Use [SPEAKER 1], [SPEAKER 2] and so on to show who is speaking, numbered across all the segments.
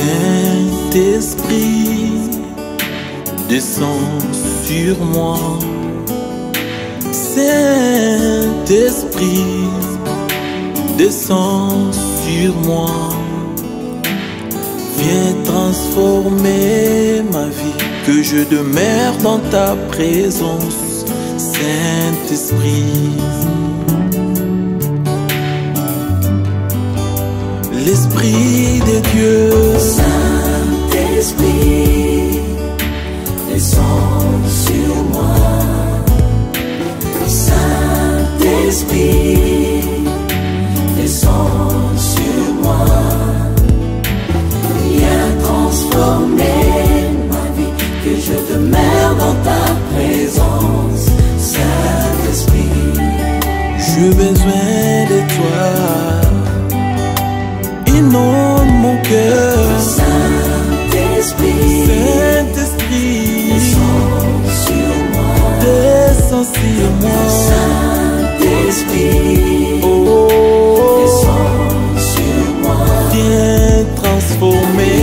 [SPEAKER 1] Saint-Esprit, descends sur moi. Saint-Esprit, descends sur moi. Viens transformer ma vie, que je demeure dans ta présence, Saint-Esprit. L'Esprit de Dieu,
[SPEAKER 2] Saint-Esprit, descends sur moi. Saint-Esprit, descends sur moi. Viens transformer ma vie, que je demeure dans ta présence, Saint-Esprit.
[SPEAKER 1] j'ai besoin de toi. Inonde mon cœur,
[SPEAKER 2] Saint-Esprit,
[SPEAKER 1] Saint-Esprit,
[SPEAKER 2] descends sur moi.
[SPEAKER 1] descends sur moi.
[SPEAKER 2] Saint-Esprit,
[SPEAKER 1] Oh,
[SPEAKER 2] descends sur moi.
[SPEAKER 1] viens transformer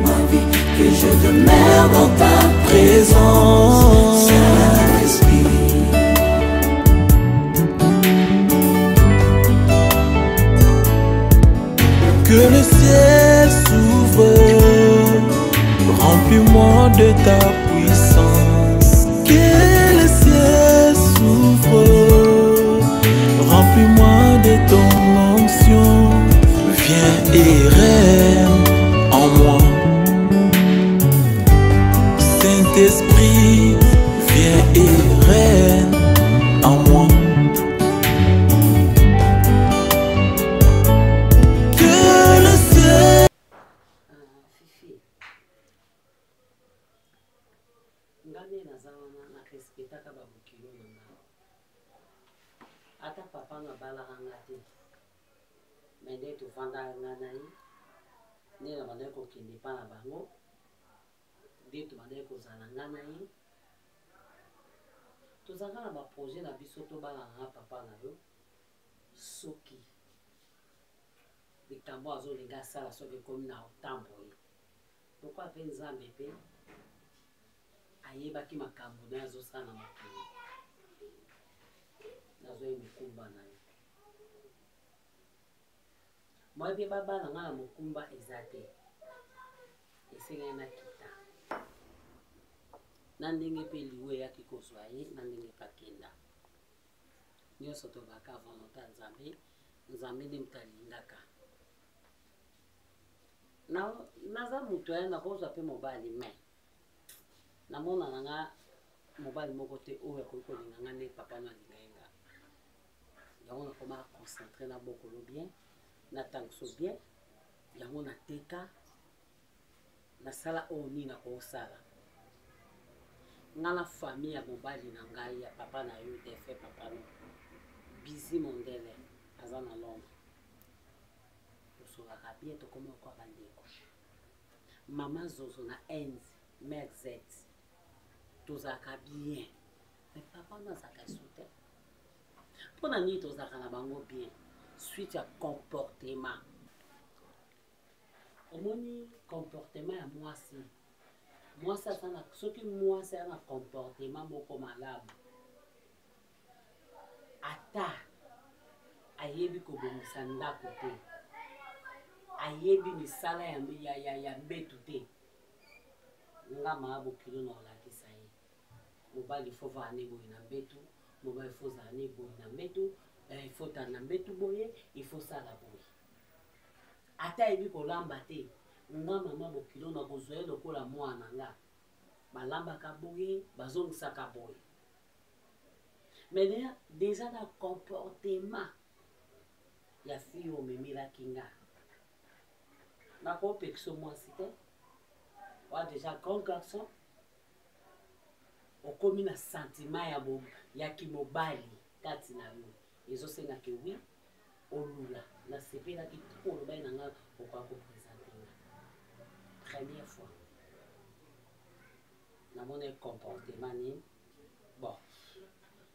[SPEAKER 2] Ma vie, que je demeure dans ta présence, Saint-Esprit.
[SPEAKER 1] que le ciel s'ouvre, remplis-moi de ta puissance. Que le ciel s'ouvre, remplis-moi de ton onction. Viens et règne en moi. Saint-Esprit, viens et règne en moi. Que le ciel...
[SPEAKER 3] Fifi, ngane nazawana na respectaka babukilo na nga. Ata papa na balaka nga te. Mais nde tovandaka nga na ye. Nde na bandaki kokende pa na bango. Nde tobandaki kozala nga na ye. Tozalaka na baprojet na biso tobalaka nga papa na yo. Soki likambo azolinga asala soki ekomi na otambo ye. Pourquoi mpe Nzambe mpe ayebaki makambo na azosala na mokili. Nazoyi mokumba na ye. Moi mpe babala nga na mokumba eza te. Esengeli nakita. Na ndenge mpe liwe eyaki kozwa ye, na ndenge mpe akenda. Nyonso tobaka volonté ya Nzambe. Nzambe nde moto alingaka. Naza moto ya nakozwa mpe mobali me namona na nga mobali moko te oyo akoki kolinga nga nde papa no alinga ye nga. Yango nakoma concentre na bokolo bien, natangiso bien, yango nateka nasala oyo nini nakosala. Nga na famille ya mobali na ngai ya papa na yo defe papa no Bizi Mondele aza na Londres. Tosokaka bien tokoma okwa bandeko. Mama Zozo na Enzi, Mère Z. Tozalaka bien. Mais papa no azalaka soute. Mpona nini tozalaka na bango bien? Suite ya comportement. Omoni comportement ya mwasi. Mwasi asana soki mwasi ana comportement moko malamu. Ata ayebi kobomisa ndako te. Ayebi misala ya mbetu te. Nga maabo kilo na olakisa ye. Mobali fo vane boye na mbetu. Mobali fo zane boye na mbetu. Il faut ta na mbetu boye. Il faut sala boye. Ata ayebi kolamba te. Nga mama bokilo na kozwa lokola mwana nga. Balambaka boye. Bazongisaka boye. Mais déjà dans le comportement, il y a fille au mimi la kinga. Na ko pekso moi c'était. Wa déjà grand garçon. O komi na sentiment ya bo ya kimobali kati na yo. Ezo senga ke oui olula na sepela ki trop lo bay na nga o kwa ko présenter. Première fois. Na mon comportement ni bon.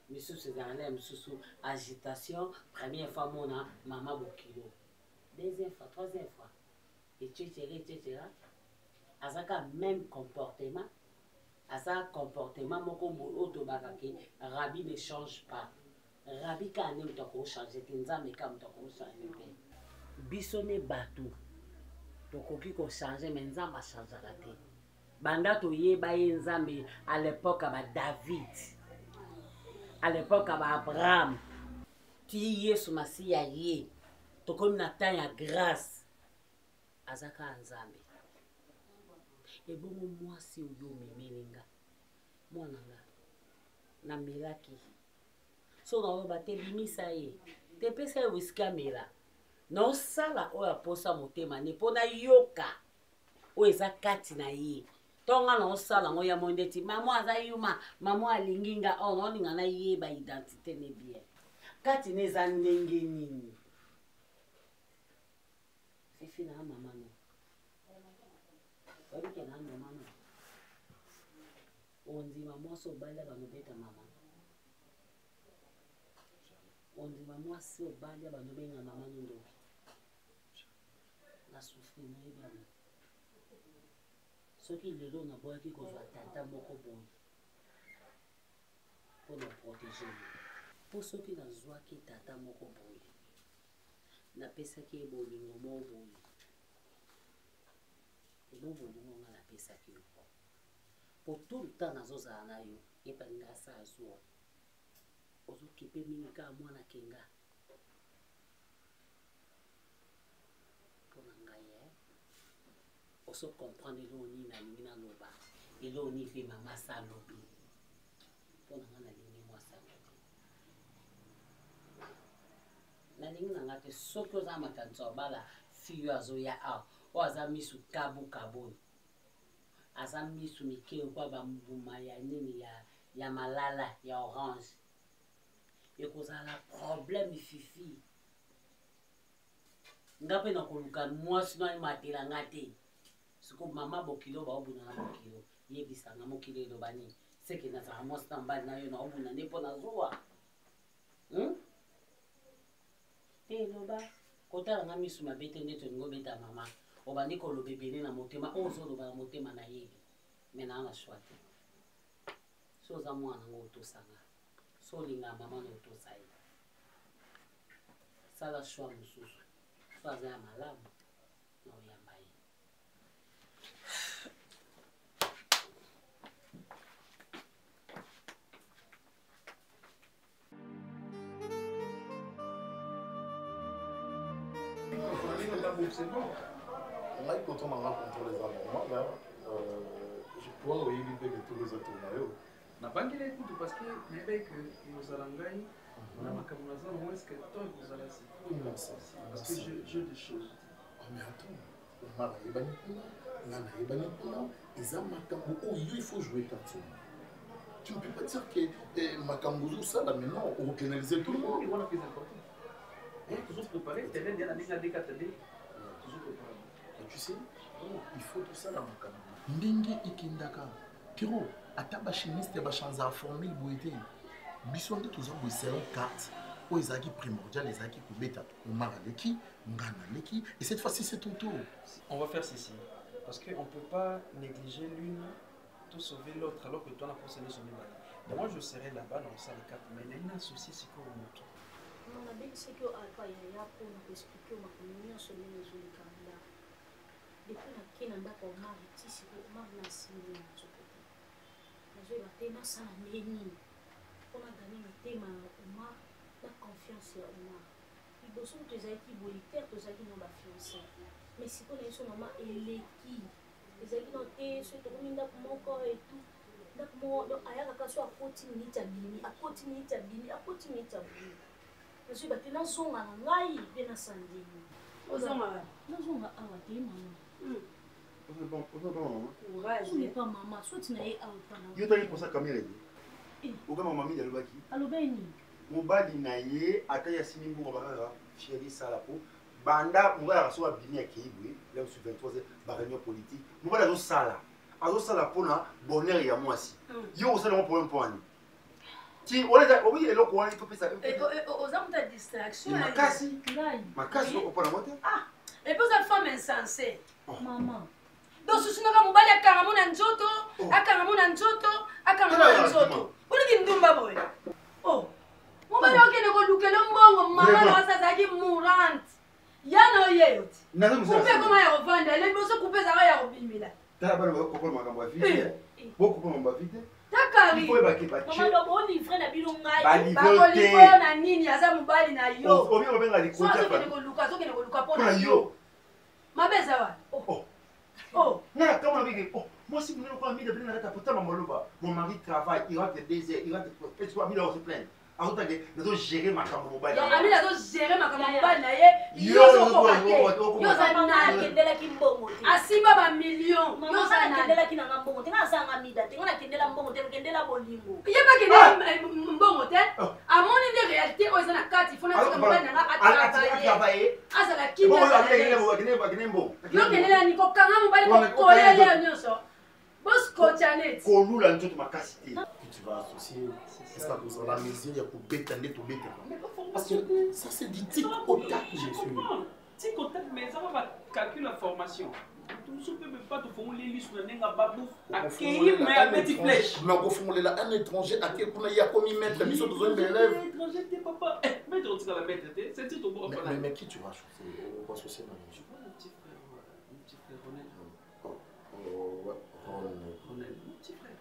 [SPEAKER 3] Monsieur Césarien, monsieur agitation, première fois mon maman bokilo. Deuxième fois, troisième fois. etc. Azaka même comportement. Asa comportement moko otobaka ke Rabbi ne change pas. Rabbi ka ne mutoko changer tinzame ka mutoko changer pe. Bisone batou. Tokoki ko changer mais nzamba changera te. Banda to yeba nzambe à l'époque à David. À l'époque à Abraham. Ti Yesu Masiya ye. Tokomi na temps ya grâce. Azaka nzambe. Et bon moi si oyo memelinga mwananga na milaki so na oba te bimisa ye te pesa ye wisika mela no sala oya posa motema ne pona yoka o eza kati na ye tonga no sala ngo ya mondeti mamo aza yuma mamo alinginga o no ninga na ye ba identité ne bien kati ne za ndenge nini fifi na mama no Obi na mama no. Ondima mwasi obali banobeta mama. Ondima mwasi obali banobenga mama ndo. Na souffrir na ebana. Soki lelo na boyaki kozwa tata moko boye. Pour nous protéger. Pour soki nazwaki tata moko boye. Na pesaki ebolingo mo boye. Et donc, vous avez la paix ça pour tout le temps, nous avons eu et pas de ça à soi. Aux autres qui peuvent m'indiquer à moi na kenga. Pour n'engager, on se comprend les loni na lingina loba et loni fait maman ça lobi. Pour n'engager lingi moi ça lobi. Na lingina ngate soko za matanzo bala fiyo azoya a. Aza misu kabu kaboni aza misu mikeo kwa bambuma ya nini ya malala ya orange ekozala problème fifi ngape na koluka mwasi no matela ngate siko mama bokilo ba obuna na bokilo yebisa na mokilo elobani seke na za mwasi tamba na yo na obuna nepo na zuwa te loba kotala nga misu mabete ndeto ngo beta mama obandi ko lobebele na motema ozo loba na motema na yebi mena na shwate so za mwana ngo tosanga so linga mama no tosai sala shwa mususu so za malamu na oyambai
[SPEAKER 4] C'est bon. On a eu quand on a rencontré les amendements, je crois oui, il y a tous les autres maillots.
[SPEAKER 5] Na bangi la écoute parce que les mecs nous allons gagner. On a ma camarade moi est-ce que toi vous allez se parce que je des choses.
[SPEAKER 4] Oh mais attends, on a Ebani Kuna, ils ont Makambo. Oh il faut jouer comme ça. Tu ne peux pas dire que Makambo ça là maintenant on canalise tout le monde.
[SPEAKER 5] Et voilà plus important. Et toujours préparé, tu viens de la ligne des cathédrales. Toujours préparé.
[SPEAKER 4] Tu sais, il faut tout ça dans Makambo. Ndenge ikindaka. Kiro, ataba chimiste ba chanza formule boité. Bisonde tous en boisson carte. Ou ezaki primordial ezaki kubeta umara leki, ngana leki et cette fois-ci c'est ton tour.
[SPEAKER 5] On va faire ceci parce que on peut pas négliger l'une pour sauver l'autre alors que toi n'a pas sauvé son mari. Moi je serai là-bas dans salle 4 mais il y a un souci c'est quoi au moto.
[SPEAKER 6] On a bien c'est que alpha il y a pour nous expliquer ma communion sur les jolies candidat. Depuis la kenanda pour mari ici pour mari na simi na côté. Mais je vais tellement ça neni. On a gagné le thème Omar la confiance ya Omar. Il bosse tous les qui volontaires tous les qui n'ont pas fiancé. Mais si on est son maman eleki. Les qui n'ont été sur tout le monde mon corps et tout. Donc moi aya ka so a 40 minutes à bini, a 40 minutes à bini, a 40 minutes à bini. Je suis battu dans son ngai bien à sandi.
[SPEAKER 3] Ozonga.
[SPEAKER 6] Dans son awa te maman.
[SPEAKER 3] Courage.
[SPEAKER 6] Tu n'es pas maman, soit tu n'es pas maman.
[SPEAKER 7] Yo tali pour ça caméra. Oga mama mi dalobaki.
[SPEAKER 6] Allo beni.
[SPEAKER 7] Mobali na ye ata ya sini mbo bakaka chéri sala po banda mobali aso abini akibwe là sur 23 ba réunion politique mobali azo sala pona bonheur ya mwasi yo osala mo problème point ti wala obi eloko wala ko pesa
[SPEAKER 8] aux hommes de distraction
[SPEAKER 7] makasi ko pona mote
[SPEAKER 8] et puis cette femme insensée
[SPEAKER 6] Maman.
[SPEAKER 8] Donc susu naka mobali akanga mona nzoto, akanga mona nzoto, akanga mona nzoto. Uli ndumba boy. Oh. Mobali okene ko lukelo mbongo mama na sazaki mourante. Yana oyeyoti. Coupe comment ya revendre, les bosso couper ça ya robimila.
[SPEAKER 7] Tala bana ko ko makambo ya vite. Beaucoup pour makambo ya vite.
[SPEAKER 8] Takari.
[SPEAKER 7] Il faut baki ba.
[SPEAKER 6] Maman do boni frère na bilo ngai.
[SPEAKER 8] Ba ko lipo na nini aza mobali na yo.
[SPEAKER 7] Obi obenga likota.
[SPEAKER 8] So okene ko luka, so okene ko luka pona yo. Mabeza wa. Oh.
[SPEAKER 7] Non, comment on dit? Oh, moi si vous n'avez pas mis de plein à ta putain, mon mari travaille, il rentre des heures, il rentre. Et tu vois, il a aussi plein. Alors, tu dois gérer ma caméra mobile.
[SPEAKER 8] Donc, Ami, tu dois gérer ma caméra mobile. Yo, yo, ça
[SPEAKER 6] kendela kimbongo.
[SPEAKER 8] Asimba ba million.
[SPEAKER 6] Yo, ça kendela kinanga mbongo. Tenga sa ngamida, tenga kendela mbongo, kendela bolingo.
[SPEAKER 8] Yeba kendela mbongo te. Amoni de réalité, aux na carte, il faut na caméra mobile na travailler. Asa la kinya. Yo kendela ni ko kanga mobile ko kolela nyonso. Boss coachanet.
[SPEAKER 7] Kolula nzoto makasité.
[SPEAKER 4] Tu vas associer ça pour la mesure il y a pour bétaner tout bétaner. Parce que ça c'est du tic au tac, je suis.
[SPEAKER 5] Tic au tac, mais ça va calculer la formation. Tu ne peux pas te formuler l'issue de n'enga babou. Accueillir mais à petite flèche.
[SPEAKER 4] Mais on formuler là un étranger à quel point il y a commis mettre la mission de zone d'élève.
[SPEAKER 5] Étranger t'es papa. Mettre au la mettre c'est tout bon.
[SPEAKER 4] Mais qui tu vas chauffer au associer maintenant?
[SPEAKER 5] Je vois mon petit frère Ronel.
[SPEAKER 4] Oh ouais,
[SPEAKER 5] Ronel, mon petit frère.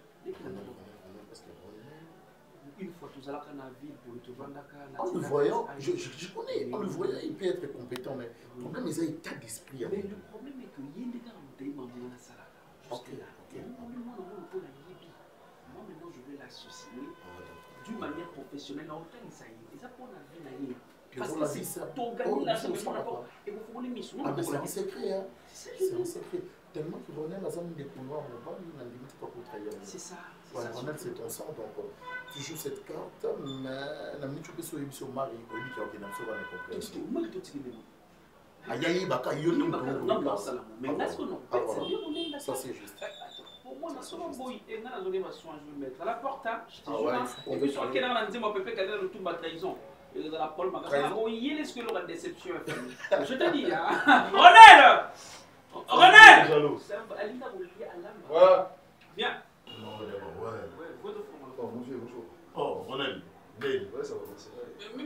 [SPEAKER 5] Une fois tout à l'heure dans la ville pour te vendre
[SPEAKER 4] en le voyant, je connais, en le voyant, il peut être compétent, mais le problème c'est qu'il y a un état d'esprit.
[SPEAKER 5] Mais le problème est que il y a des gens qui ont dit dans ça là. Jusque là. Moi maintenant je vais l'associer d'une manière professionnelle en tant que ça y est. Et ça pour la vie. Parce que c'est ton gagner là, c'est mon rapport. Et vous faut les missions.
[SPEAKER 4] Ah mais c'est un secret, hein. C'est un secret. Tellement que Ronel a jamais découvert en bas, il n'a limite pas pour trahir.
[SPEAKER 5] C'est ça.
[SPEAKER 4] Ronel c'est ton sang, donc tu joues cette carte, mais la minute tu peux sauver sur Marie, au lieu qu'il y a un peu de compréhension. Aïe, baka, il y a un peu de ça c'est juste.
[SPEAKER 5] Pour moi, je vais mettre à la porte. Et puis, sur lequel on a dit, moi, Pépé, qu'elle a le tout ma trahison. Et dans la pole, ma trahison. Il y a ce que l'on a déception. Je te dis, Ronel! Ronel! Alina, vous liez à l'âme.
[SPEAKER 7] Ouais.
[SPEAKER 5] Viens.
[SPEAKER 7] Non, ouais.
[SPEAKER 5] Bonjour.
[SPEAKER 7] Bonjour. Oh, Ronel. Ouais, ça va passer.
[SPEAKER 5] Mais,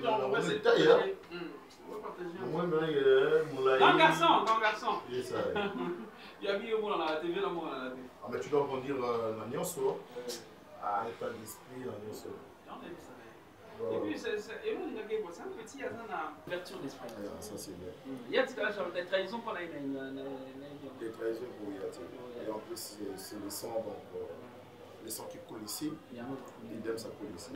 [SPEAKER 7] on va
[SPEAKER 5] c'est
[SPEAKER 7] tailler.
[SPEAKER 5] Grand garçon. Il y a mis au monde dans la TV, là, moi, dans la TV.
[SPEAKER 4] Ah, mais tu dois rebondir la nuance, à l'état d'esprit, la nuance.
[SPEAKER 5] Et puis, c'est un petit ouverture d'esprit.
[SPEAKER 4] Ça, c'est bien.
[SPEAKER 5] Il y a des trahisons pour la
[SPEAKER 4] des trahisons pour y et en plus, c'est le sang, donc le sang qui coule ici, l'idem ça coule ici.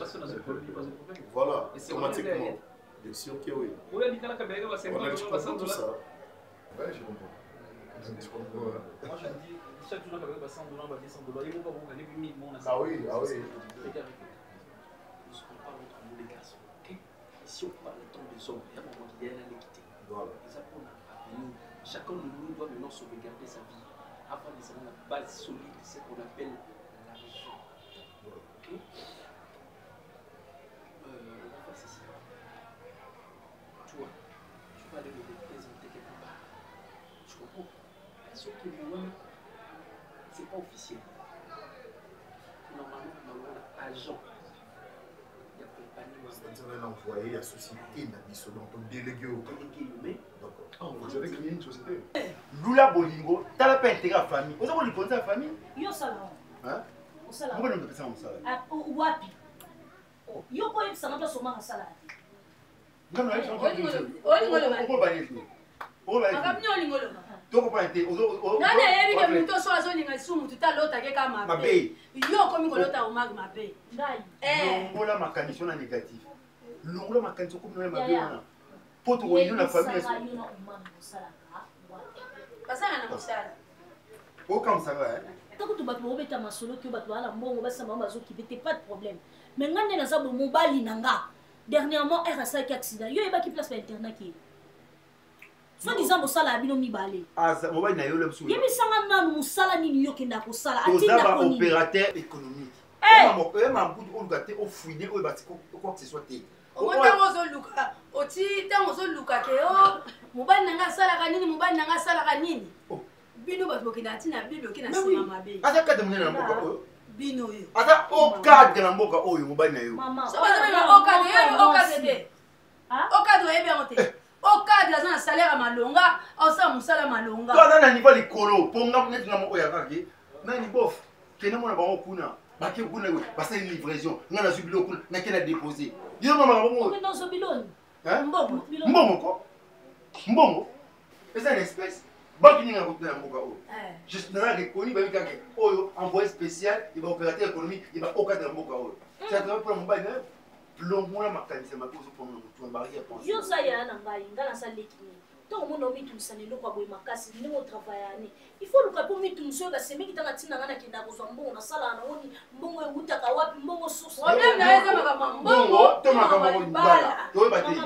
[SPEAKER 4] Voilà, automatiquement. Bien sûr que oui.
[SPEAKER 5] On a dit tout
[SPEAKER 4] ça.
[SPEAKER 7] Ouais, je comprends.
[SPEAKER 5] Moi, je dis, chaque jour, on va $100, on va $100. Ils vont pas vous gagner 1000 mots.
[SPEAKER 4] Ah oui.
[SPEAKER 5] Ne se prend pas entre nous, les garçons. Si on parle de temps des hommes, il y a un moment qui est à l'équité.
[SPEAKER 4] Voilà.
[SPEAKER 5] Et ça, pour nous, chacun de nous doit maintenant sauvegarder sa vie afin de savoir la base solide, c'est ce qu'on appelle la religion. Ok? On va faire ceci. Toi, tu vas aller me représenter quelque part. Tu comprends? Parce que moi, c'est pas officiel. Normalement, on a un agent.
[SPEAKER 4] C'est-à-dire un employé, la société n'a dit ce dont on délégué au
[SPEAKER 7] d'accord. Vous avez créé une société. Lula Bolingo, tu n'as pas intégré la famille. Vous avez répondu à la famille?
[SPEAKER 6] Yo salon.
[SPEAKER 7] Hein?
[SPEAKER 6] Au salon.
[SPEAKER 7] Pourquoi on a fait ça en salon?
[SPEAKER 6] Wapi. Yo ko ça n'a pas sommé en salon.
[SPEAKER 7] Non, non,
[SPEAKER 8] Oli
[SPEAKER 7] on
[SPEAKER 8] nani ayebike mutu oso azolinga lisumu tuta lotake ka mabe yo komi kolota omagi mabe
[SPEAKER 7] longola makanisi wana négatif longola makanisi okomi na mabe wana po tokoyino na famille
[SPEAKER 8] basala na mosala
[SPEAKER 7] okamusaka
[SPEAKER 6] toko to bato obeta masolo ki bato ala mbongo basamba bazokipe te pas de problème mais ngande na za bo mobali nanga dernièrement RSA qui accident yo ebaki place pa internet ki so disant mosala abino mibale
[SPEAKER 7] mobali na yo le msusu
[SPEAKER 6] yebi sanga nanu mosala nini yo kenda ko sala
[SPEAKER 7] atinda ko opérateur économique ma mbudu oluka te ofouiner oyo bati quoi que ce soit te
[SPEAKER 8] ntango ozoluka oti ntango ozoluka ke o mobali nanga asalaka nini mobali nanga asalaka nini bino bato bokenda ntina bible oke na nsima mabe
[SPEAKER 7] ata kade monene na mboka oyo
[SPEAKER 8] bino oyo
[SPEAKER 7] ata okadre na mboka oyo mobali na yo
[SPEAKER 8] so bazobenga okadre yebi okadre te okadre oyebi yango te okadre aza na salaire ya malonga osala mosala malonga
[SPEAKER 7] to aza na niveau likolo mpo nga neti nga moko oyo akaki nani bof kende mona bango kuna bake kuna basali livraison nga nazwi biloko kuna nake na dépose yo mamaka bongo mbongo ko mbongo eza na espèce banque ninga kokutana mboka oyo naza reconi bayebi kake oyo envoyé spécial eba opérateur économique eba okadre na mboka oyo satraa mpona mobali na plomona makanisi mabe ozopona motu mbari ya pense
[SPEAKER 6] yo sa ya na ngai nga nasaleki nini ntango mona omitumisana eloko ya boye makasi ndenge otravaillane il faut luka mpo mitumisa oyo basemeki ntanga ntina nga nakenda kozwa mbongo nasalaka nangoni mbongo ewutaka wapi mbongo source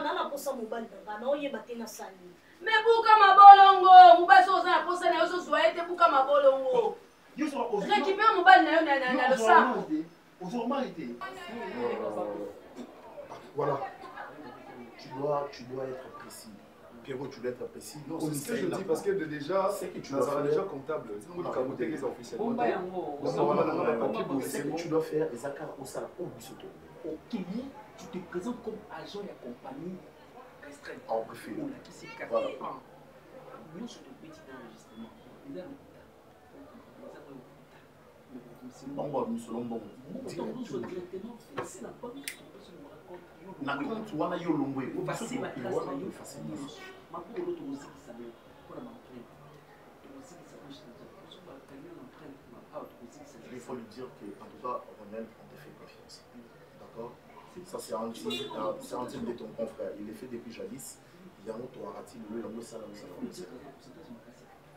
[SPEAKER 6] nana posa mobali nanga naoyeba te nasali
[SPEAKER 8] me buka mabolongo mobali so oza na posa na yo sozwa ye te buka mabolongo récupère mobali na yo na losako
[SPEAKER 4] Voilà. Tu dois être précis. Pierrot, tu dois être précis.
[SPEAKER 9] Non, c'est ce que je dis parce que déjà, tu as déjà comptable. C'est
[SPEAKER 4] ce que tu dois faire, les accords au salaire, au bisoto.
[SPEAKER 5] Au Kenya, tu te présentes comme agent de la compagnie restreinte.
[SPEAKER 4] En préfet.
[SPEAKER 5] Qui s'est capté. Nous, sur le petit enregistrement, il y a
[SPEAKER 4] Bongo, nous sommes bons. Na compte wana yo longwe
[SPEAKER 5] facile la classe na yo facile makolo to muziki sana pour la montre muziki ça marche sur la camion empreinte ma out muziki ça
[SPEAKER 4] il faut lui dire que en tout cas Ronald on te fait confiance. D'accord? Ça c'est un type de ton confrère, il est fait depuis jadis. Il y a un autre arati le langue ça là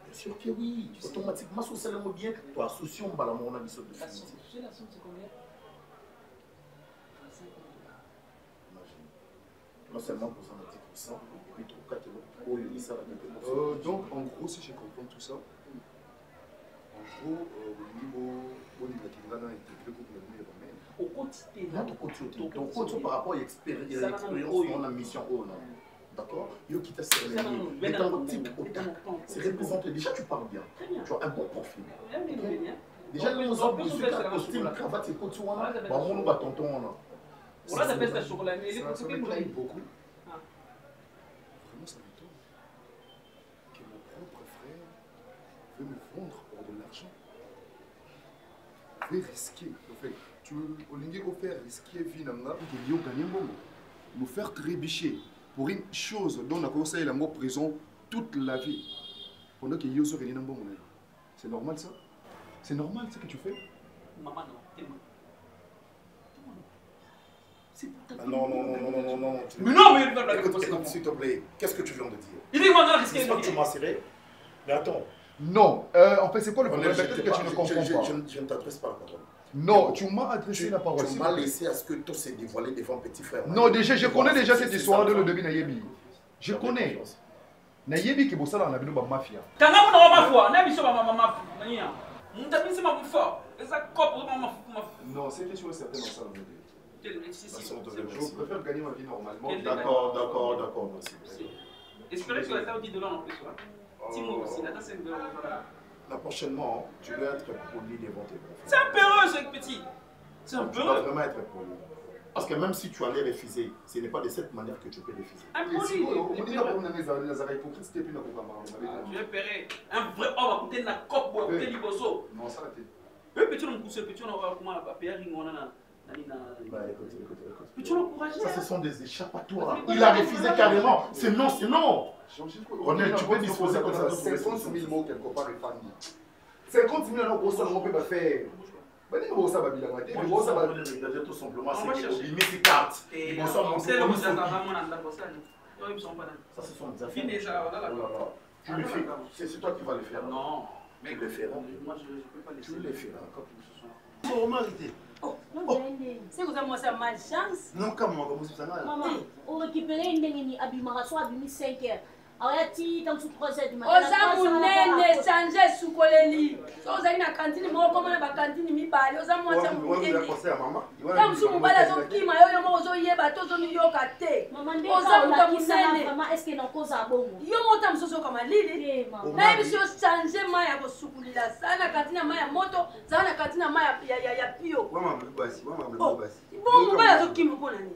[SPEAKER 4] bien sûr que oui, automatiquement sur ça le bien toi association bala mon ami sur de finité.
[SPEAKER 5] La somme c'est combien?
[SPEAKER 4] Non seulement pour 110%, et puis tout cas,
[SPEAKER 9] donc en gros, si je comprends tout ça, en gros, au niveau
[SPEAKER 5] au quotidien,
[SPEAKER 4] ton côté par rapport à l'expérience dans la mission, d'accord? Il quitte à se réveiller. Dans le type c'est représenté. Déjà, tu parles bien. Tu as un bon profil. Déjà, nous avons besoin de costume, cravate et côté. On va tonton.
[SPEAKER 5] On a fait ça sur l'année.
[SPEAKER 9] Ça m'étonne beaucoup. Vraiment, ça m'étonne que mon propre frère veut me vendre pour de l'argent. Veut risquer. En fait, tu veux faire risquer Vinanga pour gagner bon. Me faire trébucher pour une chose dont on a conseillé la mort prison toute la vie. Pendant qu'il y a eu un bon. C'est normal ça? C'est normal ce que tu fais?
[SPEAKER 5] Maman, non.
[SPEAKER 4] Non.
[SPEAKER 5] Mais non, mais
[SPEAKER 4] écoute, s'il te plaît, qu'est-ce que tu viens de dire?
[SPEAKER 5] Il dit moi, qu'est-ce
[SPEAKER 4] que tu m'as serré? Mais attends.
[SPEAKER 9] Non, en fait, c'est quoi le problème? Peut-être que tu ne comprends pas.
[SPEAKER 4] Je ne t'adresse pas la parole.
[SPEAKER 9] Non, tu m'as adressé la parole.
[SPEAKER 4] Tu m'as laissé à ce que tout s'est dévoilé devant petit frère.
[SPEAKER 9] Non, déjà, je connais déjà cette histoire de le début Nayebi. Je connais. Nayebi qui est bossé dans la mafia.
[SPEAKER 5] Quand on a ma foi, on a mis sur ma mafia. On t'a mis sur ma foi.
[SPEAKER 9] Non, c'est question certaine dans ça.
[SPEAKER 4] Je
[SPEAKER 9] préfère gagner ma vie normalement.
[SPEAKER 4] D'accord, merci.
[SPEAKER 5] Espérez que la taille de l'an en plus. Timo aussi, la tasse de l'an.
[SPEAKER 4] Là, prochainement, tu dois être poli devant tes profs.
[SPEAKER 5] C'est un peureux, ce petit. C'est un
[SPEAKER 4] peureux. Tu dois vraiment être poli. Parce que même si tu allais refuser, ce n'est pas de cette manière que tu peux refuser.
[SPEAKER 5] Un poli. Je vais payer. Un vrai homme à côté de la coque pour côté du bosso.
[SPEAKER 9] Non, ça l'était.
[SPEAKER 5] Le petit homme poussé, petit homme comment la papier
[SPEAKER 4] ça, ce sont des échappatoires. Il a refusé carrément. C'est non, c'est non. Ronald, tu peux disposer comme ça de
[SPEAKER 9] 50 000 mots quelque part et famille. 50 000 mots, ça ne peut pas faire. Tout
[SPEAKER 4] simplement, c'est que limite carte. Ça, ce sont des affaires. Tu le fais. C'est toi qui vas le faire.
[SPEAKER 5] Non.
[SPEAKER 4] Tu le feras.
[SPEAKER 5] Moi, je ne peux pas laisser.
[SPEAKER 4] Tu le feras.
[SPEAKER 8] C'est que vous avez moi malchance.
[SPEAKER 7] Non, comment vous avez
[SPEAKER 6] maman, on récupère une ligne abimara soit abimi 5 heures. Alors, il y a tant sous 3 heures du matin.
[SPEAKER 8] Oza munene changer suko moleli. So ozali na cantine moko comme na ba cantine mibale oza mwasi mukeni. Ta musu mobala zo kima yo moko zo yeba to zo yoka te. Oza muta musene.
[SPEAKER 6] Maman est-ce que na koza bongo?
[SPEAKER 8] Yo mota musoso kama lili. Na ebi si changer ma ya kosukulila sana cantine ma ya moto, za na cantine ma ya pio.
[SPEAKER 7] Mama basi.
[SPEAKER 8] Bon mobala zo kima pona ni.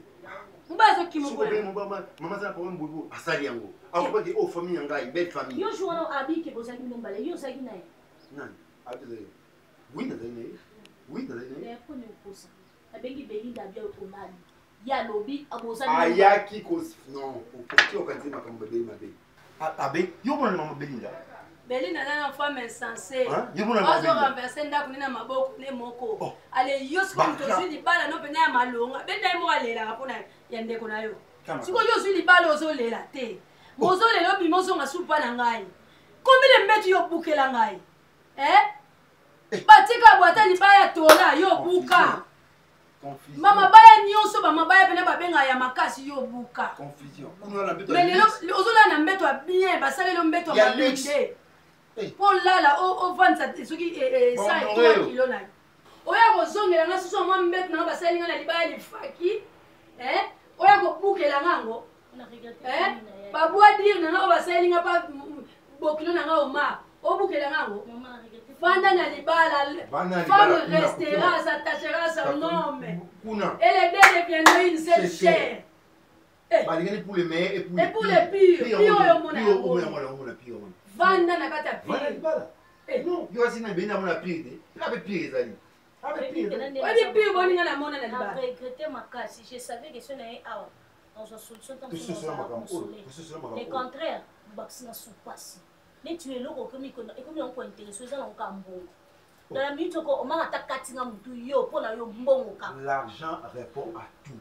[SPEAKER 8] Mobala zo kima pona.
[SPEAKER 7] Mama za problème bobo asali yango. Akoba ke o famille ngai, belle famille.
[SPEAKER 6] Yo joue abi ke bozaki nombala, yo zaki na ye.
[SPEAKER 7] Nani? Abi. Oui, nadane.
[SPEAKER 6] Le pone kosa. Abengi Belinda bia okomali. Ya lobi abozali.
[SPEAKER 7] Ayaki ko non, o ko kanti makambo bebe mabe. Abe, yo mona mama Belinda.
[SPEAKER 8] Belinda na femme insensée.
[SPEAKER 7] Yo mona mama.
[SPEAKER 8] Ozo renverser ndako nina maboko ne moko. Ale yos comme to suis libala no pena ya malonga. Benda mo alela kapona ya ndeko na yo. Siko yo suis libala ozo lela te. Mozo lelo bimozo nga supa na ngai. Combien de mètres yo bukela ngai? Batika boata libaya tola yo buka. Mama baya nyonso ba mabaya pena babenga ya makasi yo buka.
[SPEAKER 7] Confusion.
[SPEAKER 8] Mais lelo ozola na mbeto bien basale lo mbeto ya luxe. Pour lala o vendre ça soki 103 kilo na. Oya ko zongela nga suso mo mbeto na basale nga na libaya lifaki. Oya ko bukela ngango. Babua dire nanga basali nga pa bokilo nanga oma obukela ngango fanda na libala femme restera s'attachera son nom et les deux deviendront une seule chair
[SPEAKER 7] balingani pour les meilleurs
[SPEAKER 8] et pour les pires pire yo mona vanda na kata pire
[SPEAKER 7] non yo asina bena mona pire te la pire ezali
[SPEAKER 8] obi pire boninga na mona na libala
[SPEAKER 6] regretter makasi je savais que ce n'est pas dans une solution tant que le contraire bakina sous passe mais tu es là comme on peut intéresser ça dans cambo dans la minute ko on m'a attaqué na mutu yo pona yo mbongo ka
[SPEAKER 7] l'argent répond à tout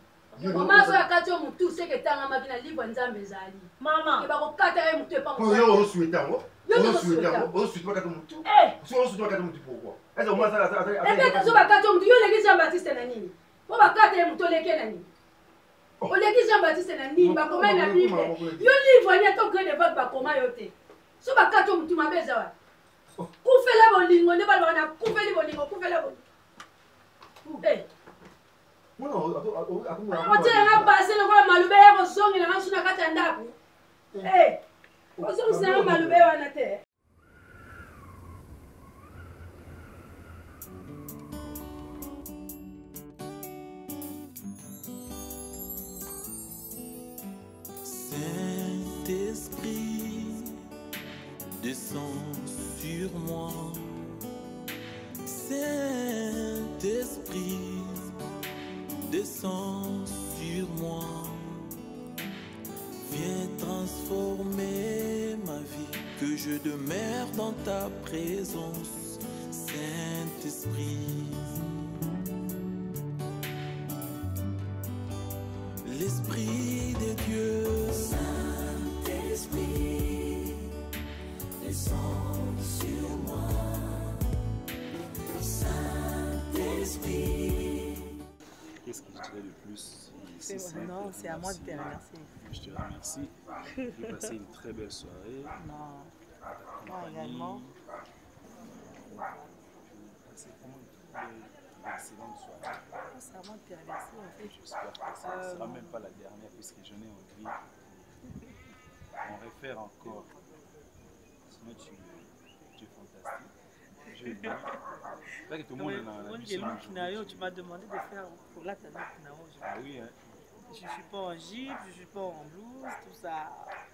[SPEAKER 8] maman so akati mutu c'est que tanga makina livre nzambe zali
[SPEAKER 6] maman
[SPEAKER 8] ke ba ko kata mutu e pa
[SPEAKER 7] ko yo souhaiter ngo on souhaite pas kata mutu si on souhaite kata mutu pourquoi est-ce que moi ça
[SPEAKER 8] et so ba kata mutu yo leki Jean-Baptiste na nini po ba kata mutu leki na nini o leki Jean-Baptiste na nini ba koma na Bible yo livre ni to gré de vague ba koma yo te so ba kata mutu mabeza wa kufela bolingo ne ba na kufeli bolingo kufela bolingo otianga pase lokola malube ya kozongela nga suna kati ya ndako ozongisanga malube wana te
[SPEAKER 1] Saint-Esprit, descends sur moi. Saint-Esprit, descends sur moi. Viens transformer ma vie, que je demeure dans ta présence. Saint-Esprit, l'Esprit de Dieu.
[SPEAKER 2] Saint-Esprit, descends sur moi. Saint-Esprit.
[SPEAKER 10] Qu'est-ce que je dirais de plus?
[SPEAKER 11] Non, c'est à moi de te remercier.
[SPEAKER 10] Je te remercie. J'ai passé une très belle soirée.
[SPEAKER 11] Non, moi également.
[SPEAKER 10] C'est vraiment une excellente soirée.
[SPEAKER 11] C'est à moi de te remercier en fait.
[SPEAKER 10] J'espère que ça ne sera même pas la dernière puisque j'en ai envie. On réfère encore. Sinon tu es fantastique. Je vais bien. Tout le monde
[SPEAKER 11] tu m'as demandé de faire pour la table.
[SPEAKER 10] Ah oui, hein.
[SPEAKER 11] Je ne suis pas en jupe, je ne suis pas en blouse, tout ça.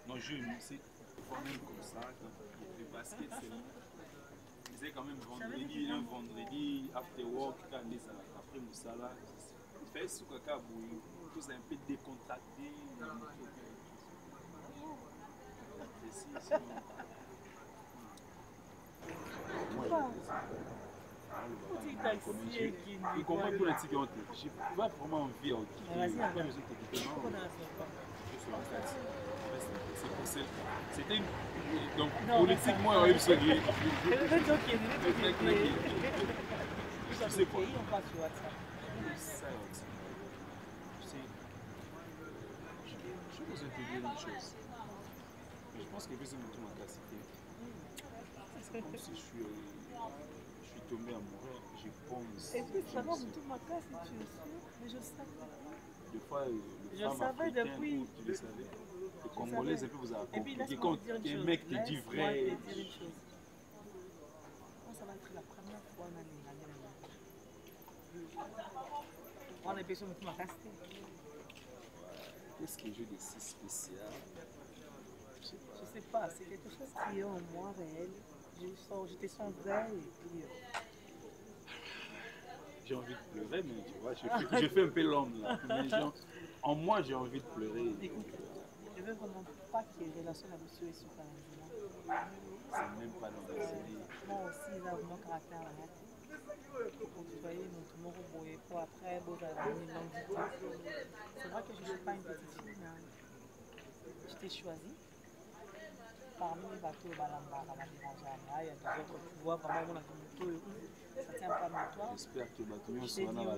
[SPEAKER 10] Non, je c'est quand même comme ça. Le basket, c'est quand même vendredi, un vendredi, after work, quand on est après Moussala. Fait ce caca, tout ça un peu décontracté. Il comprend pour les tickets. J'ai pas vraiment envie de c'était donc politiquement on est sur les je sais quoi je vous ai dit une chose. Je pense que vous avez tout mon classique. comme si je suis tombé amoureux, je pense.
[SPEAKER 11] Et puis ça va tout ma classe, tu es sûr? Mais je savais.
[SPEAKER 10] Des fois,
[SPEAKER 11] Je savais depuis.
[SPEAKER 10] Tu le savais. Les Congolais, c'est plus vous avez compliqué. Quand un mec te dit vrai.
[SPEAKER 11] Moi, ça va être la première fois dans les années. On a l'impression que tu m'as casté.
[SPEAKER 10] Qu'est-ce que j'ai de si spécial?
[SPEAKER 11] Je sais pas, c'est quelque chose qui est en moi réel. Je te sens vrai et puis.
[SPEAKER 10] J'ai envie de pleurer, mais tu vois, je fais un peu l'homme là. Mais en moi, j'ai envie de pleurer.
[SPEAKER 11] Écoute, je veux vraiment pas qu'il y ait relation avec monsieur et son calendrier.
[SPEAKER 10] C'est même pas dans la série.
[SPEAKER 11] Moi aussi, il a mon caractère là. Pour tutoyer notre mot et pour après, vous avez une longue vie. C'est vrai que je ne suis pas une petite fille, mais je t'ai choisi. Parmi les bateaux, il y a des autres, tu vois vraiment mon activité. Ça ne tient pas à toi.
[SPEAKER 10] J'espère que Batumio sera dans la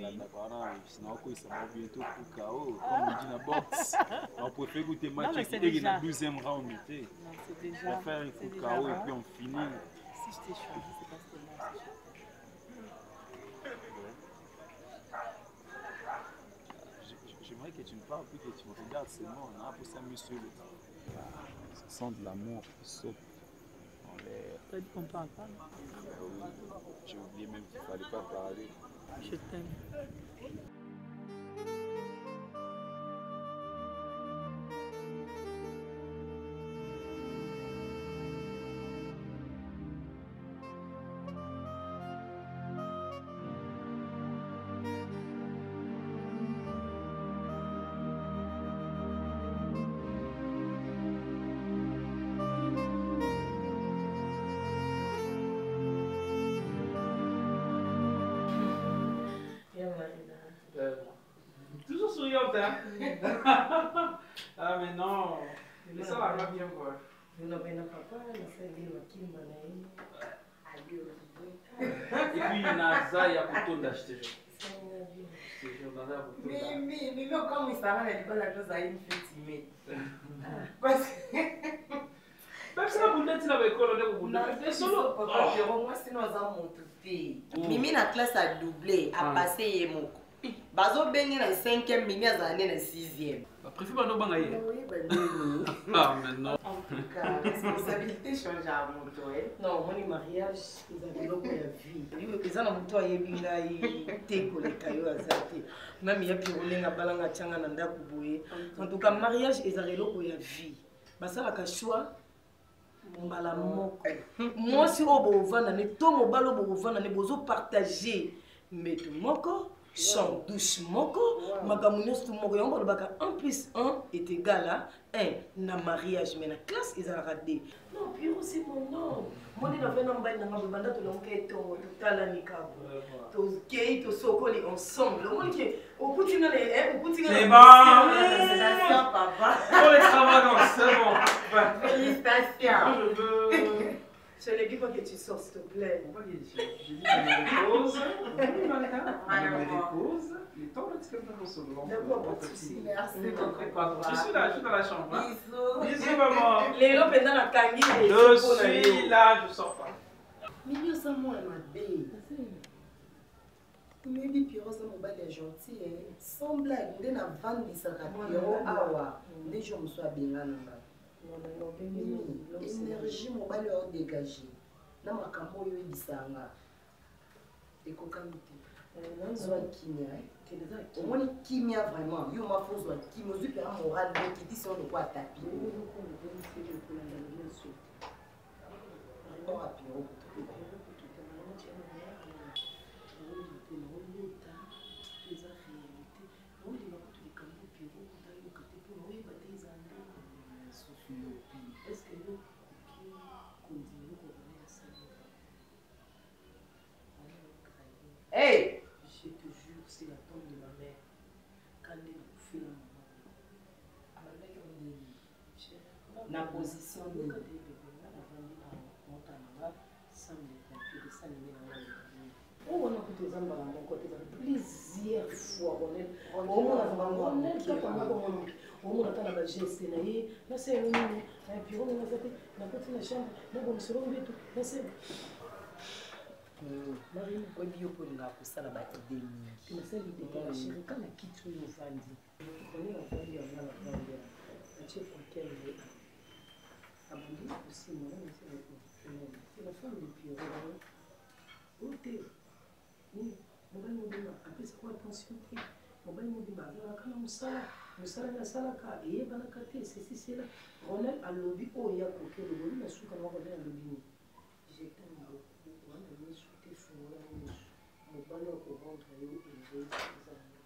[SPEAKER 10] sinon ça va bientôt pour KO. Comme on dit dans la boxe, on préfère goûter match qui est dans le 12e round. On préfère un coup KO et puis on finit.
[SPEAKER 11] Si je t'ai choisi, c'est parce que moi aussi.
[SPEAKER 10] J'aimerais que tu me parles plus que tu me regardes seulement. On a pour ça, monsieur. Ça sent de l'amour qui saute en l'air.
[SPEAKER 11] Tu as dit qu'on ne parle pas?
[SPEAKER 10] Oui, j'ai oublié même qu'il ne fallait pas parler.
[SPEAKER 11] Je t'aime.
[SPEAKER 5] Toujours souriante, hein? Ah, mais non. Mais ça va bien voir. Et puis, Naza, il y a pour tout d'acheter.
[SPEAKER 12] Mais comme il s'arrête, il va la chose à une fête. Parce que.
[SPEAKER 5] Même si la boulette, il avait collé au bout de la solo.
[SPEAKER 12] Moi, sinon, ça monte. Mimi, la classe a doublé, a passé et mon. Bazo Benny na 5e, Mimi a zané na 6e.
[SPEAKER 5] Préfère pas nous bangayer.
[SPEAKER 12] Oui, ben
[SPEAKER 5] ah, mais non.
[SPEAKER 12] En tout cas, la responsabilité change à mon tour. Non, mon mariage, ils avaient l'opé à vie. Ils ont un toit et bien là, ils t'écolent les cailloux à Zati. Même il y a plus de gens balanga tchanga nanda kuboué. En tout cas, mariage, ils avaient l'opé à vie. Basa la choix. Mbala moko. Moi si au bovana ne to mobalo bovana ne bozo partager mais tout moko chambre douche moko magamunos tout moko yomba baka 1 + 1 est égal à 1 na mariage mais na classe ils ont raté. Non puis aussi mon nom. Moi ni na vena mbaye na ngabanda to lonke to tala nikabo. To kei to sokoli ensemble. Moi qui au continent au continent.
[SPEAKER 5] C'est bon.
[SPEAKER 12] Félicitations papa.
[SPEAKER 5] Pour l'extravagance, c'est bon.
[SPEAKER 12] Félicitations. Je ne dis pas que tu sors, s'il te plaît.
[SPEAKER 5] Je dis que je me repose. Je me repose. Le temps de ce que nous recevons.
[SPEAKER 12] D'accord, pas de soucis. Merci beaucoup, papa.
[SPEAKER 5] Je suis là, je suis dans la chambre.
[SPEAKER 12] Bisous.
[SPEAKER 5] Bisous, maman.
[SPEAKER 12] Les gens pendant la tanguy.
[SPEAKER 5] Je suis là, je sors pas.
[SPEAKER 12] Milieu sans moi, ma belle. Maybe Pierrot, ça m'a est gentil. Sans blague, on est dans 20 Pierrot. Awa. Les gens me soient bien là. Énergie mobile est dégagée. Na makambo yo bisanga. Ekokamite. Zwa kimia. On est kimia vraiment. Yo ma faut zwa kimia. Ozu pera moral qui dit sur le quoi tapis. On a Pierrot. Est-ce que nous continuons à revenir à ça? Hey! Je te jure, c'est la tombe de ma mère. Quand elle a bouffé la maman. La position de la on a coûté ça plusieurs fois. omona ata na bageste na ye naselo nini na biro nanga aza te nakoti na chambre nabomiselo mbeto naselo marine oyebi yo mpo olingaka kosala baide mingi nasali ide ya sheri kana kiti oyo ovandi oni navandi yanga navandi atie kokende abandi kosima c'est la femme de Pierrot oyo te mobali mobima apesa ko attention te mobali mobima azalaka na mosala nasalaka eyebanaka te sesisela ronel alobi oyo ya koke loboli nasuka na ronel alobi ni jetame beaucoup wana misu te fungola misu mobali akorendre yo ezeezanga